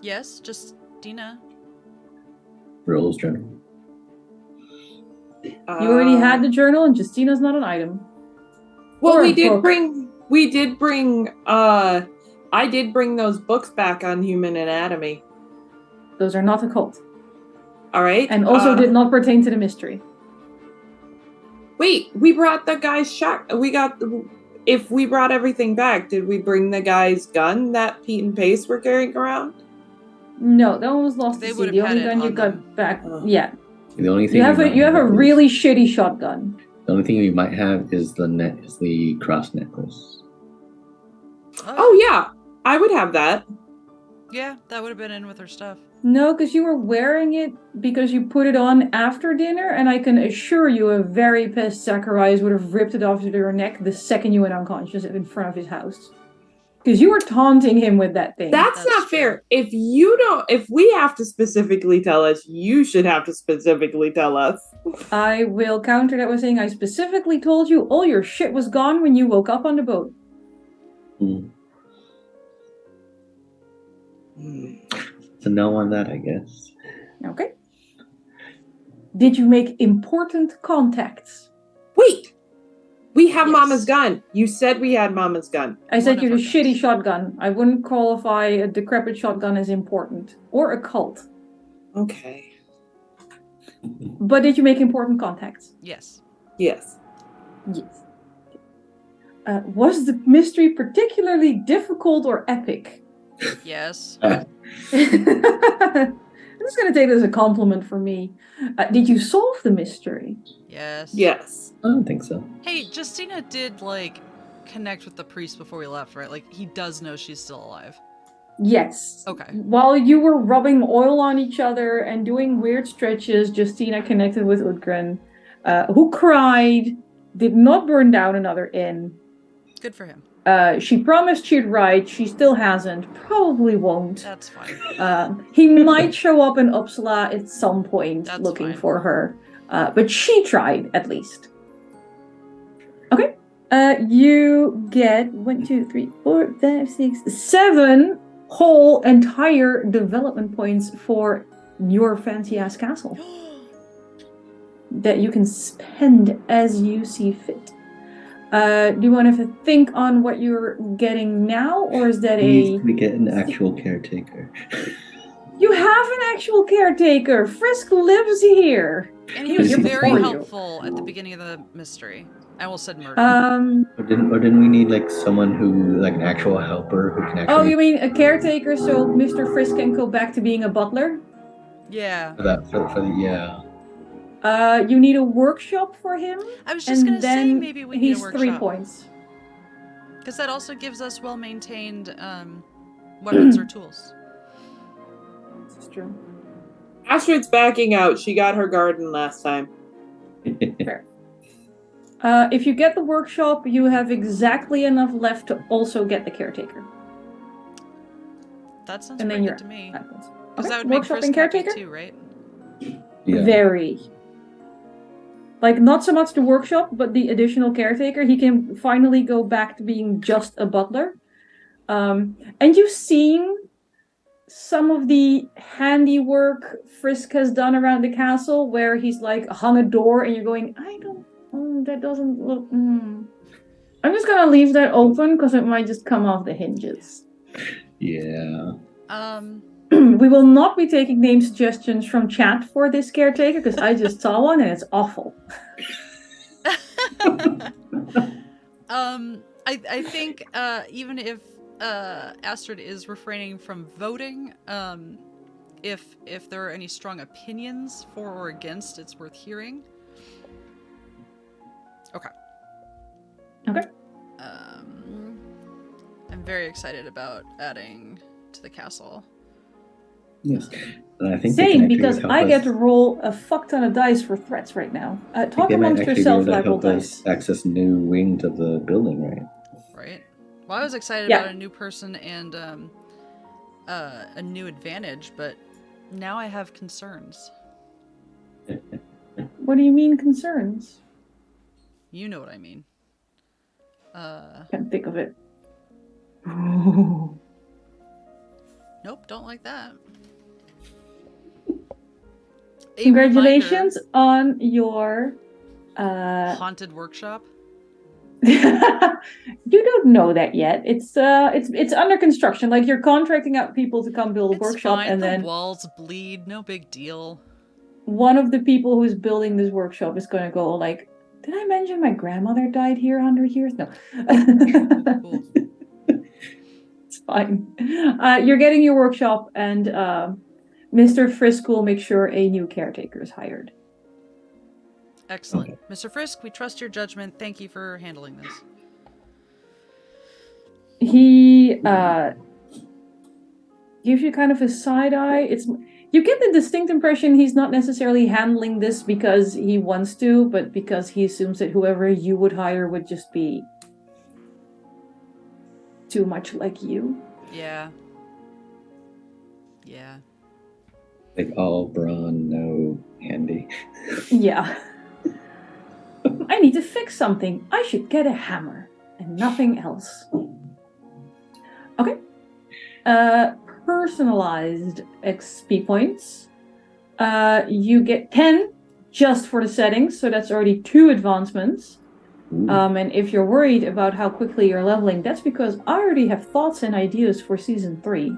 Yes, Justina. Rules journal. You already had the journal, and Justina's not an item. Well, Or we a did book. bring I did bring those books back on human anatomy. Those are not occult. All right. And also did not pertain to the mystery. Wait, we brought the guy's shot. We got if we brought everything back, did we bring the guy's gun that Pete and Pace were carrying around? No, that one was lost They at sea. would have The had only it gon you on got them. back, Oh. yeah. The only thing You have we a might you have a is- really shitty shotgun. The only thing we might have is the cross necklace. Oh yeah, I would have that. Yeah, that would have been in with her stuff. No, because you were wearing it because you put it on after dinner, and I can assure you a very pissed Zacharias would have ripped it off your neck the second you went unconscious in front of his house. Because you were taunting him with that thing. That's not true. fair. If we have to specifically tell us, you should have to specifically tell us. I will counter that with saying I specifically told you all your shit was gone when you woke up on the boat. So no on that, I guess. Okay. Did you make important contacts? Wait, we have Yes. Mama's gun. You said we had Mama's gun. I said One you of had a our shitty guns. shotgun. I wouldn't qualify a decrepit shotgun as important. Or a cult. Okay. But did you make important contacts? Yes. Yes. Yes. Was the mystery particularly difficult or epic? Yes. I'm just going to take this as a compliment for me. Did you solve the mystery? Yes. Yes. I don't think so. Hey, Justina did, like, connect with the priest before we left, right? Like, he does know she's still alive. Yes. Okay. While you were rubbing oil on each other and doing weird stretches, Justina connected with Udgren, who cried, did not burn down another inn. Good for him. She promised she'd write. She still hasn't. Probably won't. That's fine. He might show up in Uppsala at some point That's looking fine. for her. But she tried, at least. Okay. You get 1, 2, 3, 4, 5, 6, 7 whole entire development points for your fancy-ass castle. That you can spend as you see fit. Do you want to think on what you're getting now, or is that We get an actual caretaker. You have an actual caretaker! Frisk lives here! And he was Here very before you. helpful at the beginning of the mystery. I almost said murder. Or didn't we need like someone who, like an actual helper who can actually? Oh, you mean a caretaker so Mr. Frisk can go back to being a butler? Yeah. for the yeah. You need a workshop for him, I was just and gonna say then maybe we need a he's workshop. 3 points. Because that also gives us well-maintained weapons or tools. This is true. Astrid's backing out. She got her garden last time. If you get the workshop, you have exactly enough left to also get the caretaker. That sounds And pretty then good to me. Happens. Because Okay, that would make workshop Frisk and happy caretaker? too, right? Yeah. Very. Like, not so much the workshop, but the additional caretaker. He can finally go back to being just a butler. And you've seen some of the handiwork Frisk has done around the castle, where he's like hung a door and you're going, that doesn't look... I'm just gonna leave that open because it might just come off the hinges. Yeah. We will not be taking name suggestions from chat for this caretaker because I just saw one and it's awful. I think even if Astrid is refraining from voting, if there are any strong opinions for or against, it's worth hearing. Okay. Okay. I'm very excited about adding to the castle. Yes. And I think they can Same, actually because help I us- get to roll a fuck ton of dice for threats right now. I think Talk they might amongst actually be yourself, able to I roll help us dice. access new wings of the building, right? Right. Well, I was excited Yeah. about a new person and a new advantage, but now I have concerns. What do you mean concerns? You know what I mean. Can't think of it. Nope, don't like that. A Congratulations on your reminder, haunted workshop. You don't know that yet. It's under construction. Like, you're contracting out people to come build a It's workshop, fine. and The then walls bleed. No big deal. one of the people who's building this workshop is going to go like, Did I mention my grandmother died here 100 years? No. Cool. It's fine. You're getting your workshop, and Mr. Frisk will make sure a new caretaker is hired. Excellent. Mr. Frisk, we trust your judgment. Thank you for handling this. He gives you kind of a side eye. You get the distinct impression he's not necessarily handling this because he wants to, but because he assumes that whoever you would hire would just be too much like you. Yeah. Yeah. Like all brawn, no handy. Yeah. I need to fix something. I should get a hammer and nothing else. Okay. Personalized XP points. You get 10 just for the settings, so that's already 2 advancements. And if you're worried about how quickly you're leveling, that's because I already have thoughts and ideas for season 3,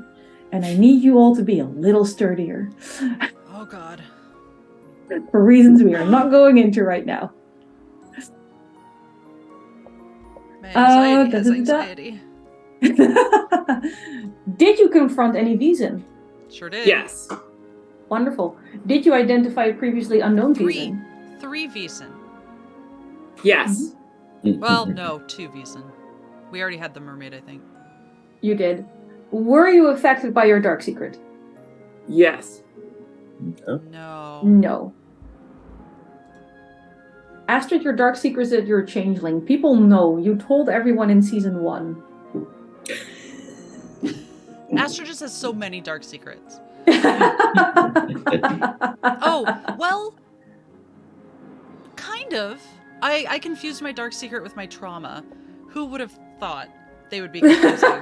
and I need you all to be a little sturdier. Oh God. For reasons we are not going into right now. My anxiety has anxiety. Did you confront any Vaesen? Sure did. Yes. Wonderful. Did you identify a previously unknown Vaesen? 3 Vaesen. Yes. Well, no, 2 Vaesen. We already had the mermaid, I think. You did. Were you affected by your dark secret? Yes. No. No. Astrid, your dark secret is that you're a changeling. People know. You told everyone in season 1. Astrid just has so many dark secrets. Oh, well, kind of. I confused my dark secret with my trauma. Who would have thought they would be confusing?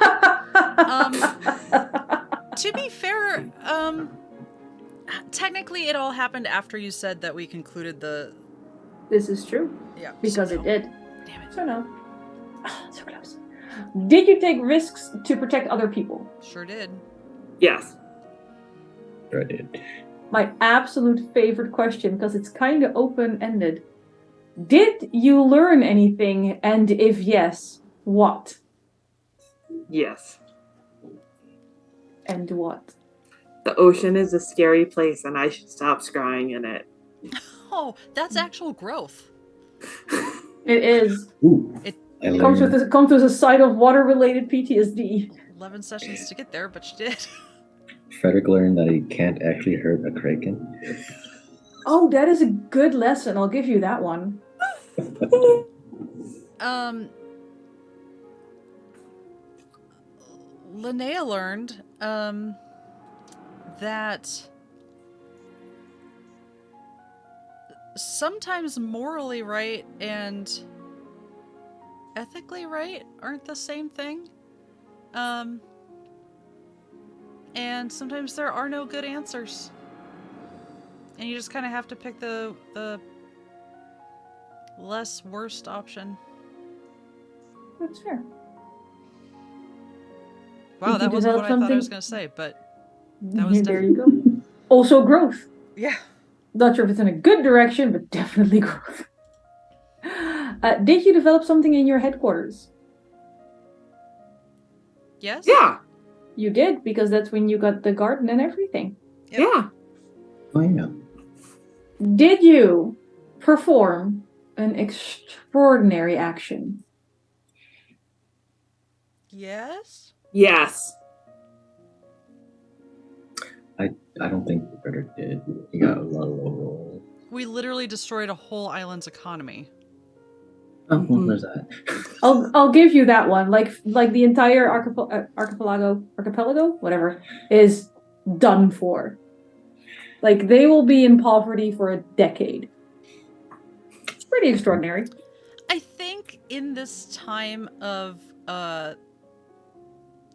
To be fair, technically it all happened after you said that we concluded the... This is true. Yeah. Because so it did. Damn it. So no. So close. Did you take risks to protect other people? Sure did. Yes. Sure did. My absolute favorite question, because it's kind of open-ended. Did you learn anything, and if yes, what? Yes. And what? The ocean is a scary place, and I should stop scrying in it. Oh, that's actual growth. It is. Ooh. It Comes with a side of water-related PTSD. 11 sessions to get there, but she did. Frederick learned that he can't actually hurt a kraken. Oh, that is a good lesson. I'll give you that one. Linnea learned that sometimes morally right and ethically right aren't the same thing. And sometimes there are no good answers. And you just kind of have to pick the less worst option. That's fair. Wow, Did that you wasn't what develop I thought I something? was going to say, but that was There you go. Also growth. yeah. Not sure if it's in a good direction, but definitely growth. Did you develop something in your headquarters? Yes? Yeah. You did, because that's when you got the garden and everything. Yep. Yeah. Oh yeah. Did you perform an extraordinary action? Yes? Yes. I don't think Frederick did. He got a low roll. We literally destroyed a whole island's economy. Oh, well, there's that. I'll give you that one. Like the entire archipelago, whatever, is done for. Like, they will be in poverty for a decade. It's pretty extraordinary. I think in this time of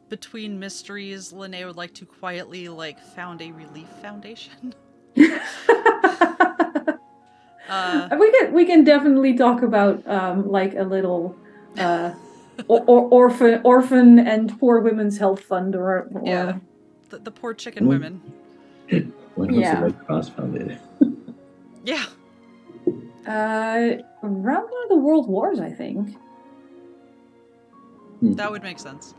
between mysteries, Linnea would like to quietly found a relief foundation. We can definitely talk about a little orphan and poor women's health fund or Yeah. The poor chicken women. When was Yeah. the Red Cross founded? Yeah. Around one of the World Wars, I think. That would make sense.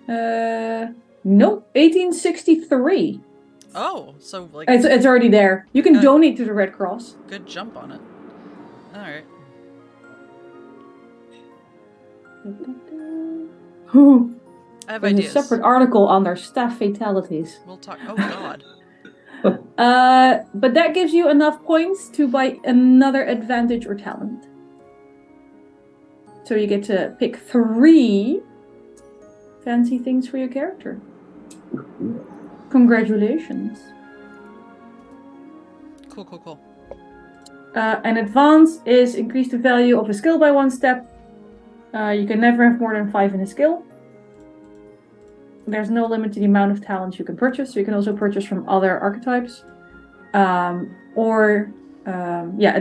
Nope, 1863. Oh, so like It's already there. You can donate to the Red Cross. good jump on it. All right. I have There's ideas. a separate article on their staff fatalities. We'll talk. Oh God. But that gives you enough points to buy another advantage or talent. So you get to pick 3 fancy things for your character. Congratulations. Cool. An advance is increase the value of a skill by 1 step. You can never have more than 5 in a skill. There's no limit to the amount of talents you can purchase. So you can also purchase from other archetypes. A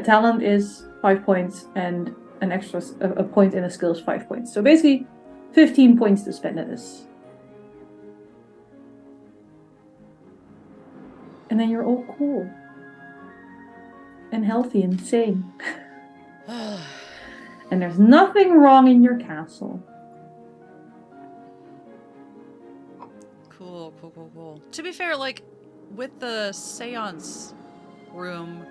talent is 5 points and an extra a point in a skill is 5 points. So basically 15 points to spend in this. And then you're all cool. And healthy and sane. And there's nothing wrong in your castle. Cool. To be fair, like with the seance room,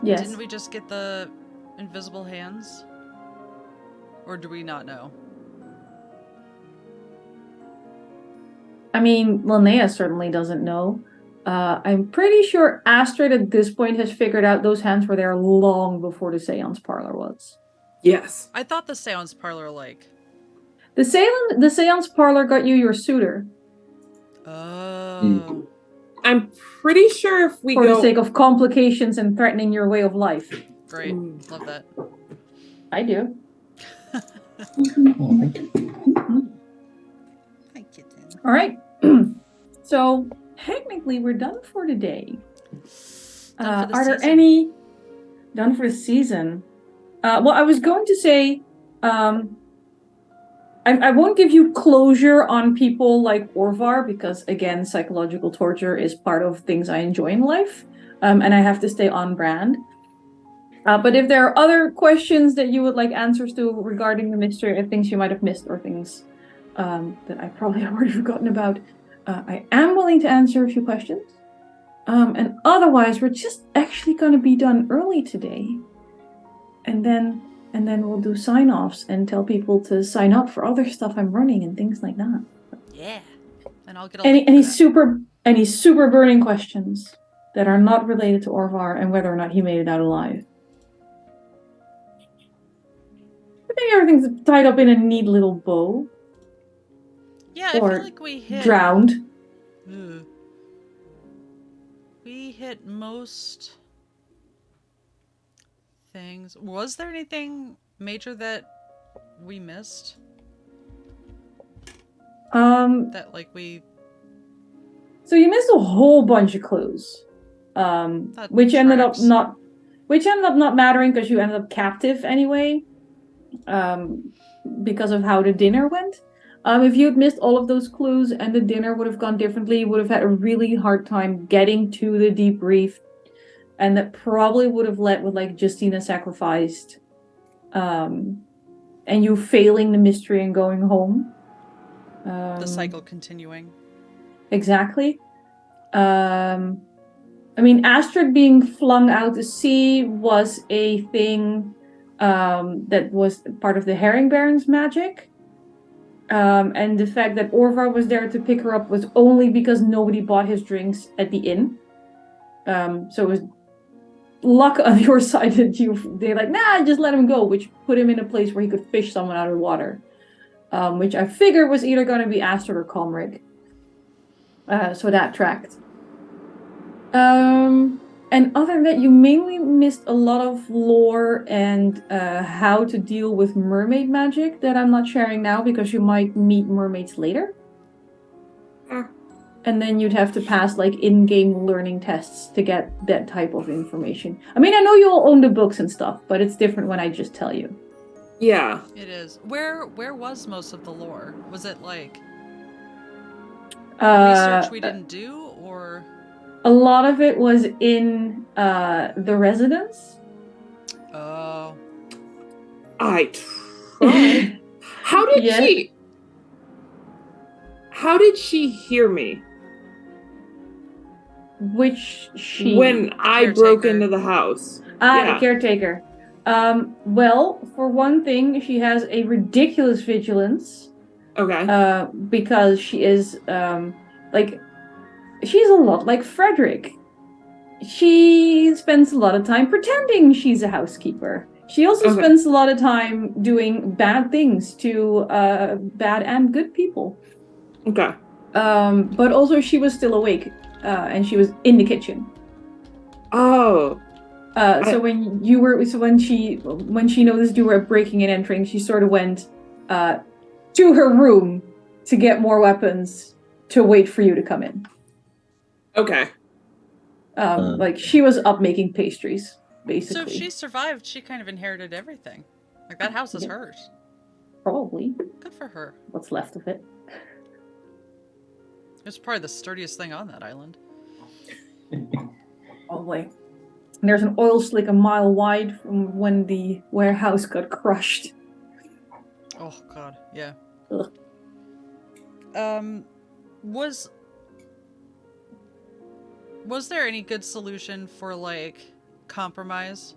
Yes. didn't we just get the invisible hands? Or do we not know? I mean, Linnea certainly doesn't know. I'm pretty sure Astrid at this point has figured out those hands were there long before the seance parlor was. Yes. I thought the seance parlor, like... The seance parlor got you your suitor. Oh. I'm pretty sure if we For go... the sake of complications and threatening your way of life. Great. Love that. I do. Oh, thank you. Thank you, Tim. All right. So, technically, we're done for today. Done for the Are there season. any... Done for the season. Well, I was going to say... I won't give you closure on people like Orvar because, again, psychological torture is part of things I enjoy in life, and I have to stay on brand. But if there are other questions that you would like answers to regarding the mystery, or things you might have missed, or things that I probably have already forgotten about, I am willing to answer a few questions. And otherwise, we're just actually going to be done early today, and then we'll do sign-offs and tell people to sign up for other stuff I'm running and things like that. Yeah. And I'll get a Any super burning questions that are not related to Orvar and whether or not he made it out alive. I think everything's tied up in a neat little bow. Yeah, I feel like we hit... Drowned. Ugh. We hit most... things. Was there anything major that we missed? That like we... So you missed a whole bunch of clues. Which ended up not mattering because you ended up captive anyway. Because of how the dinner went. If you'd missed all of those clues and the dinner would have gone differently, you would have had a really hard time getting to the debrief. And that probably would have led with like Justina sacrificed, and you failing the mystery and going home. the cycle continuing. Exactly. I mean, Astrid being flung out to sea was a thing that was part of the Herring Baron's magic. And the fact that Orvar was there to pick her up was only because nobody bought his drinks at the inn. So it was luck on your side that they're like, nah, just let him go, which put him in a place where he could fish someone out of the water. Which I figured was either going to be Astrid or Comric. So that tracked. And other than that, you mainly missed a lot of lore and how to deal with mermaid magic that I'm not sharing now because you might meet mermaids later. And then you'd have to pass like in-game learning tests to get that type of information. I mean, I know you all own the books and stuff, but it's different when I just tell you. Yeah. It is. Where was most of the lore? Was it like research we didn't do, or? A lot of it was in the residence. Oh. I tried. How did Yeah. she? How did she hear me Which she... when I broke into the house? The caretaker. Well, for one thing, she has a ridiculous vigilance. Okay. Because she is, she's a lot like Frederick. She spends a lot of time pretending she's a housekeeper. She also spends a lot of time doing bad things to bad and good people. Okay. But also she was still awake, and she was in the kitchen. Oh. So when she noticed you were breaking and entering, she sort of went to her room to get more weapons to wait for you to come in. Okay. She was up making pastries, basically. So if she survived, she kind of inherited everything. Like, that house is hers. Probably. Good for her. What's left of it. It's probably the sturdiest thing on that island. Probably. There's an oil slick a mile wide from when the warehouse got crushed. Oh, God. Yeah. Ugh. Was there any good solution for, like, compromise?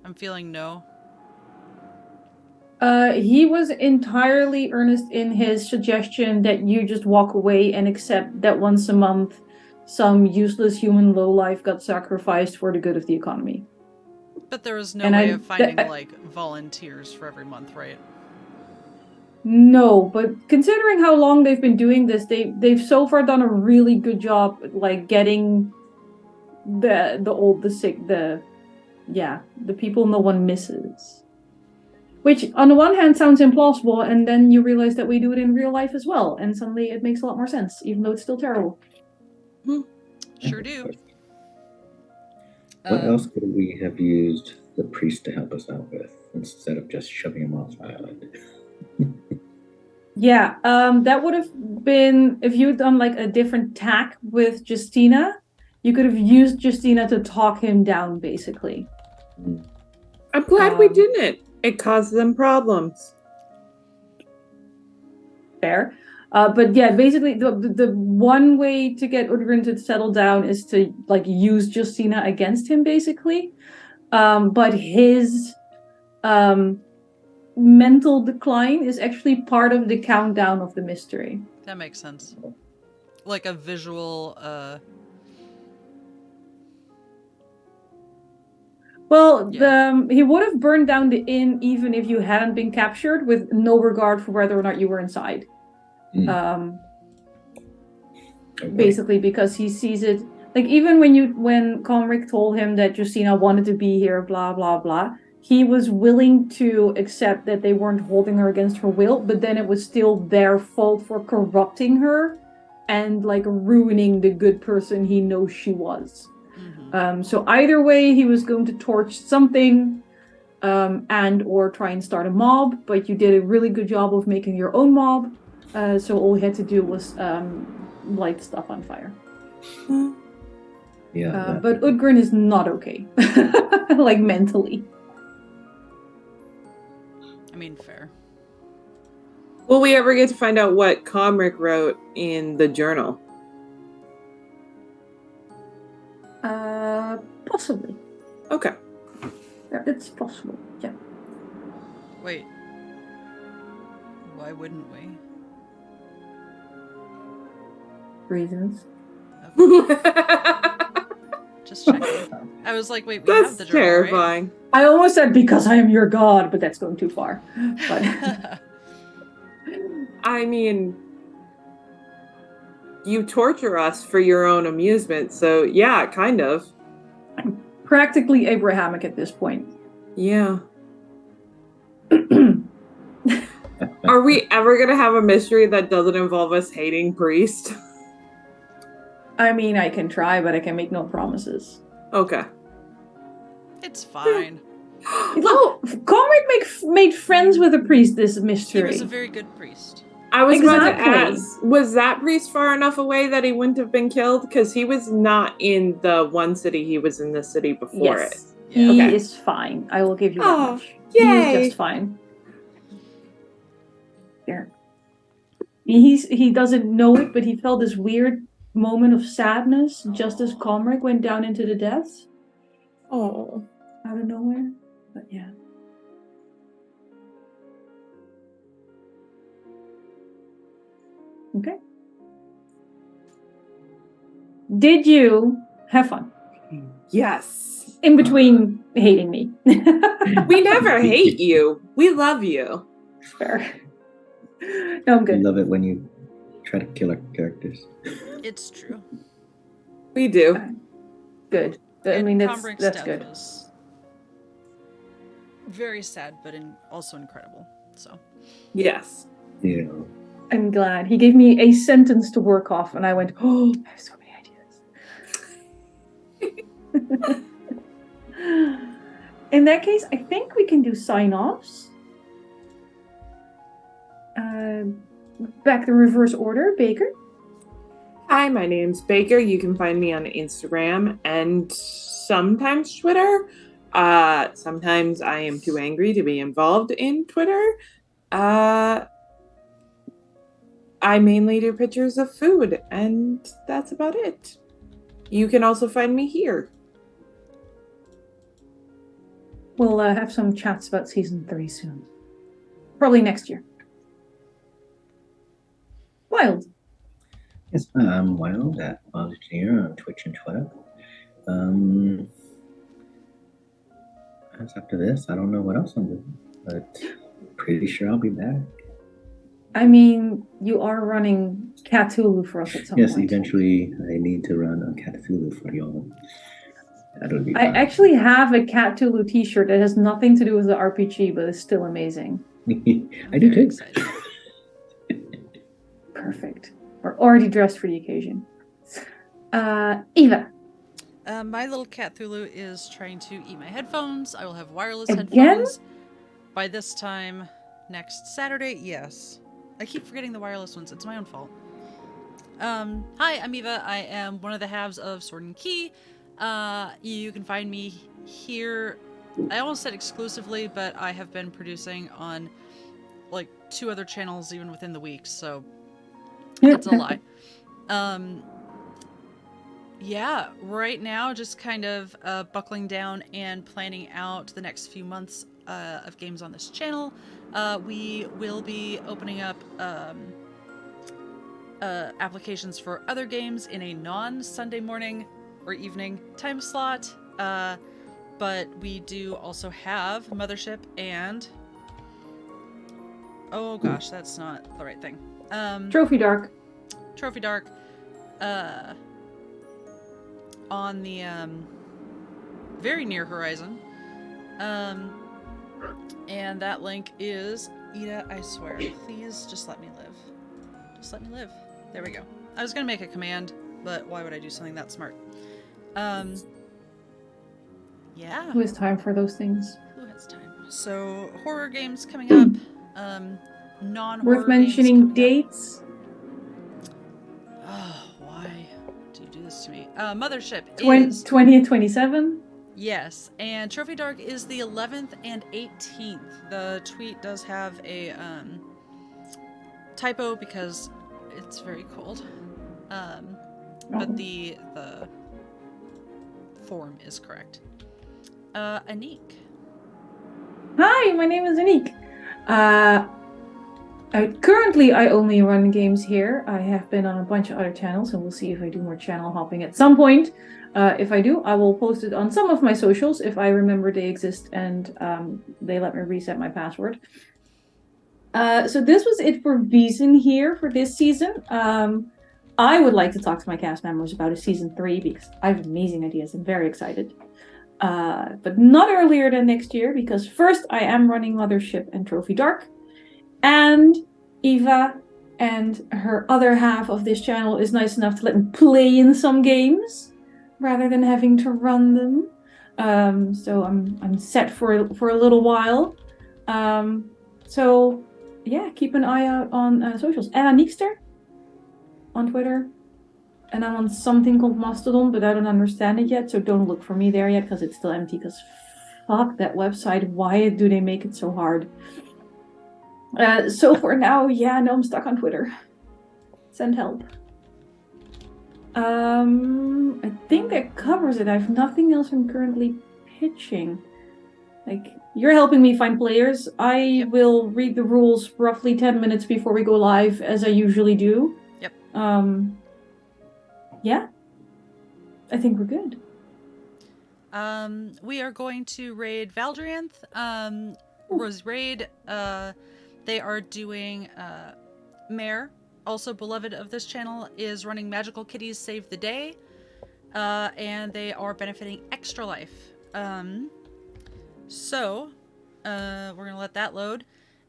I'm feeling no. He was entirely earnest in his suggestion that you just walk away and accept that once a month some useless human lowlife got sacrificed for the good of the economy. But there was no way of finding, like, volunteers for every month, right? No, but considering how long they've been doing this, they've so far done a really good job, like, getting the old, the sick, the people no one misses. Which, on the one hand, sounds implausible, and then you realize that we do it in real life as well, and suddenly it makes a lot more sense, even though it's still terrible. Sure do. What else could we have used the priest to help us out with, instead of just shoving him off the island? That would have been, if you'd done like a different tack with Justina, you could have used Justina to talk him down, basically. I'm glad we didn't. It caused them problems. Fair. But yeah, basically the one way to get Udgrin to settle down is to like use Justina against him, basically. But his mental decline is actually part of the countdown of the mystery. That makes sense. Like a visual Well, he would have burned down the inn even if you hadn't been captured, with no regard for whether or not you were inside. Basically, because he sees it, like, even when Conric told him that Justina wanted to be here, blah blah blah, he was willing to accept that they weren't holding her against her will, but then it was still their fault for corrupting her and like ruining the good person he knows she was. So either way, he was going to torch something and or try and start a mob, but you did a really good job of making your own mob. So all he had to do was light stuff on fire. But Udgrin is not okay. Like, mentally. I mean, fair. Will we ever get to find out what Comric wrote in the journal? Possibly. Okay. Yeah, it's possible, yeah. Wait. Why wouldn't we? Reasons. Just checking. I was like, wait, we have the journal, terrifying. Right? I almost said because I am your god, but that's going too far. But I mean, you torture us for your own amusement, so yeah, kind of. Practically Abrahamic at this point. Yeah. Are we ever gonna have a mystery that doesn't involve us hating Priest? I mean, I can try, but I can make no promises. Okay. It's fine. Look, Conric made friends with a priest this mystery. He was a very good priest. I was about to Exactly. ask, was that priest far enough away that he wouldn't have been killed? Because he was not in the one city, he was in the city before it. Yes. He Okay. is fine. I will give you that Oh, much. He is yay. just fine. There. He doesn't know it, but he felt this weird moment of sadness just as Comric went down into the depths. Oh. Out of nowhere. But yeah. Okay. Did you have fun? Yes. In between hating me. We never hate you. We love you. Fair. No, I'm We good. love it when you try to kill our characters. It's true. We do. Good. I And mean, Combric's that's death good. was very sad, but also incredible. So Yes. Yeah. I'm glad. He gave me a sentence to work off, and I went, oh, I have so many ideas. In that case, I think we can do sign-offs. Back the reverse order, Baker. Hi, my name's Baker. You can find me on Instagram and sometimes Twitter. Sometimes I am too angry to be involved in Twitter. I mainly do pictures of food, and that's about it. You can also find me here. We'll have some chats about season 3 soon. Probably next year. Wilde. Yes, I'm Wilde at Wilde Engineer on Twitch and Twitter. As after this, I don't know what else I'm doing, but pretty sure I'll be back. I mean, you are running Cthulhu for us at some Yes, point. eventually I need to run a Cthulhu for y'all. That'll be I fun. actually have a Cthulhu t-shirt that has nothing to do with the RPG, but it's still amazing. I do Very too. excited. Perfect. We're already dressed for the occasion. Eva. My little Cthulhu is trying to eat my headphones. I will have wireless Again? headphones by this time next Saturday. Yes. I keep forgetting the wireless ones. It's my own fault. Hi, I'm Eva. I am one of the halves of Sword and Key. You can find me here. I almost said exclusively, but I have been producing on like 2 other channels even within the week, so it's a lie. Yeah, right now just kind of buckling down and planning out the next few months of games on this channel. We will be opening up applications for other games in a non-Sunday morning or evening time slot. But we do also have Mothership and... Oh gosh, that's not the right thing. Trophy Dark. Trophy Dark. On the very near horizon. And that link is... Ida, I swear, please just let me live. Just let me live. There we go. I was gonna make a command, but why would I do something that smart? Yeah. Who has time for those things? Who has time? So, horror games coming up. Non-horror Worth games mentioning coming dates. up. Oh, why do you do this to me? Mothership 20 and 27. Yes, and Trophy Dark is the 11th and 18th. The tweet does have a typo because it's very cold. But the form is correct. Anniek. Hi, my name is Anniek. Currently, I only run games here. I have been on a bunch of other channels, and we'll see if I do more channel hopping at some point. If I do, I will post it on some of my socials if I remember they exist and they let me reset my password. So this was it for Vaesen here for this season. I would like to talk to my cast members about a season 3 because I have amazing ideas. I'm very excited. But not earlier than next year because first I am running Mothership and Trophy Dark. And Eva and her other half of this channel is nice enough to let me play in some games rather than having to run them. So I'm set for a little while. So yeah, keep an eye out on socials. Anniekster on Twitter. And I'm on something called Mastodon, but I don't understand it yet, so don't look for me there yet, because it's still empty, because fuck that website. Why do they make it so hard? So for now, yeah, no, I'm stuck on Twitter. Send help. I think that covers it. I have nothing else I'm currently pitching. Like, you're helping me find players. I will read the rules roughly 10 minutes before we go live, as I usually do. Yep. Yeah. I think we're good. We are going to raid Valdrianth. Rose Raid. They are doing Mare, also beloved of this channel, is running Magical Kitties Save the Day. And they are benefiting Extra Life. So we're gonna let that load,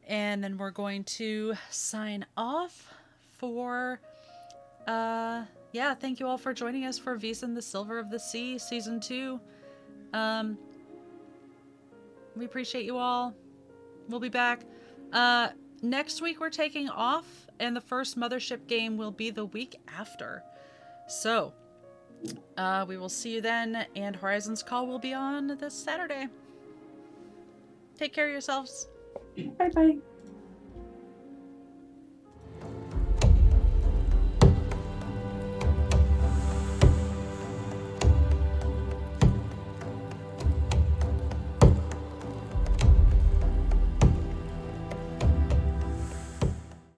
and then we're going to sign off for yeah, thank you all for joining us for Vaesen, the Silver of the Sea, Season 2. We appreciate you all. We'll be back. Next week we're taking off, and the first Mothership game will be the week after. So, we will see you then, and Horizon's Call will be on this Saturday. Take care of yourselves. Bye-bye.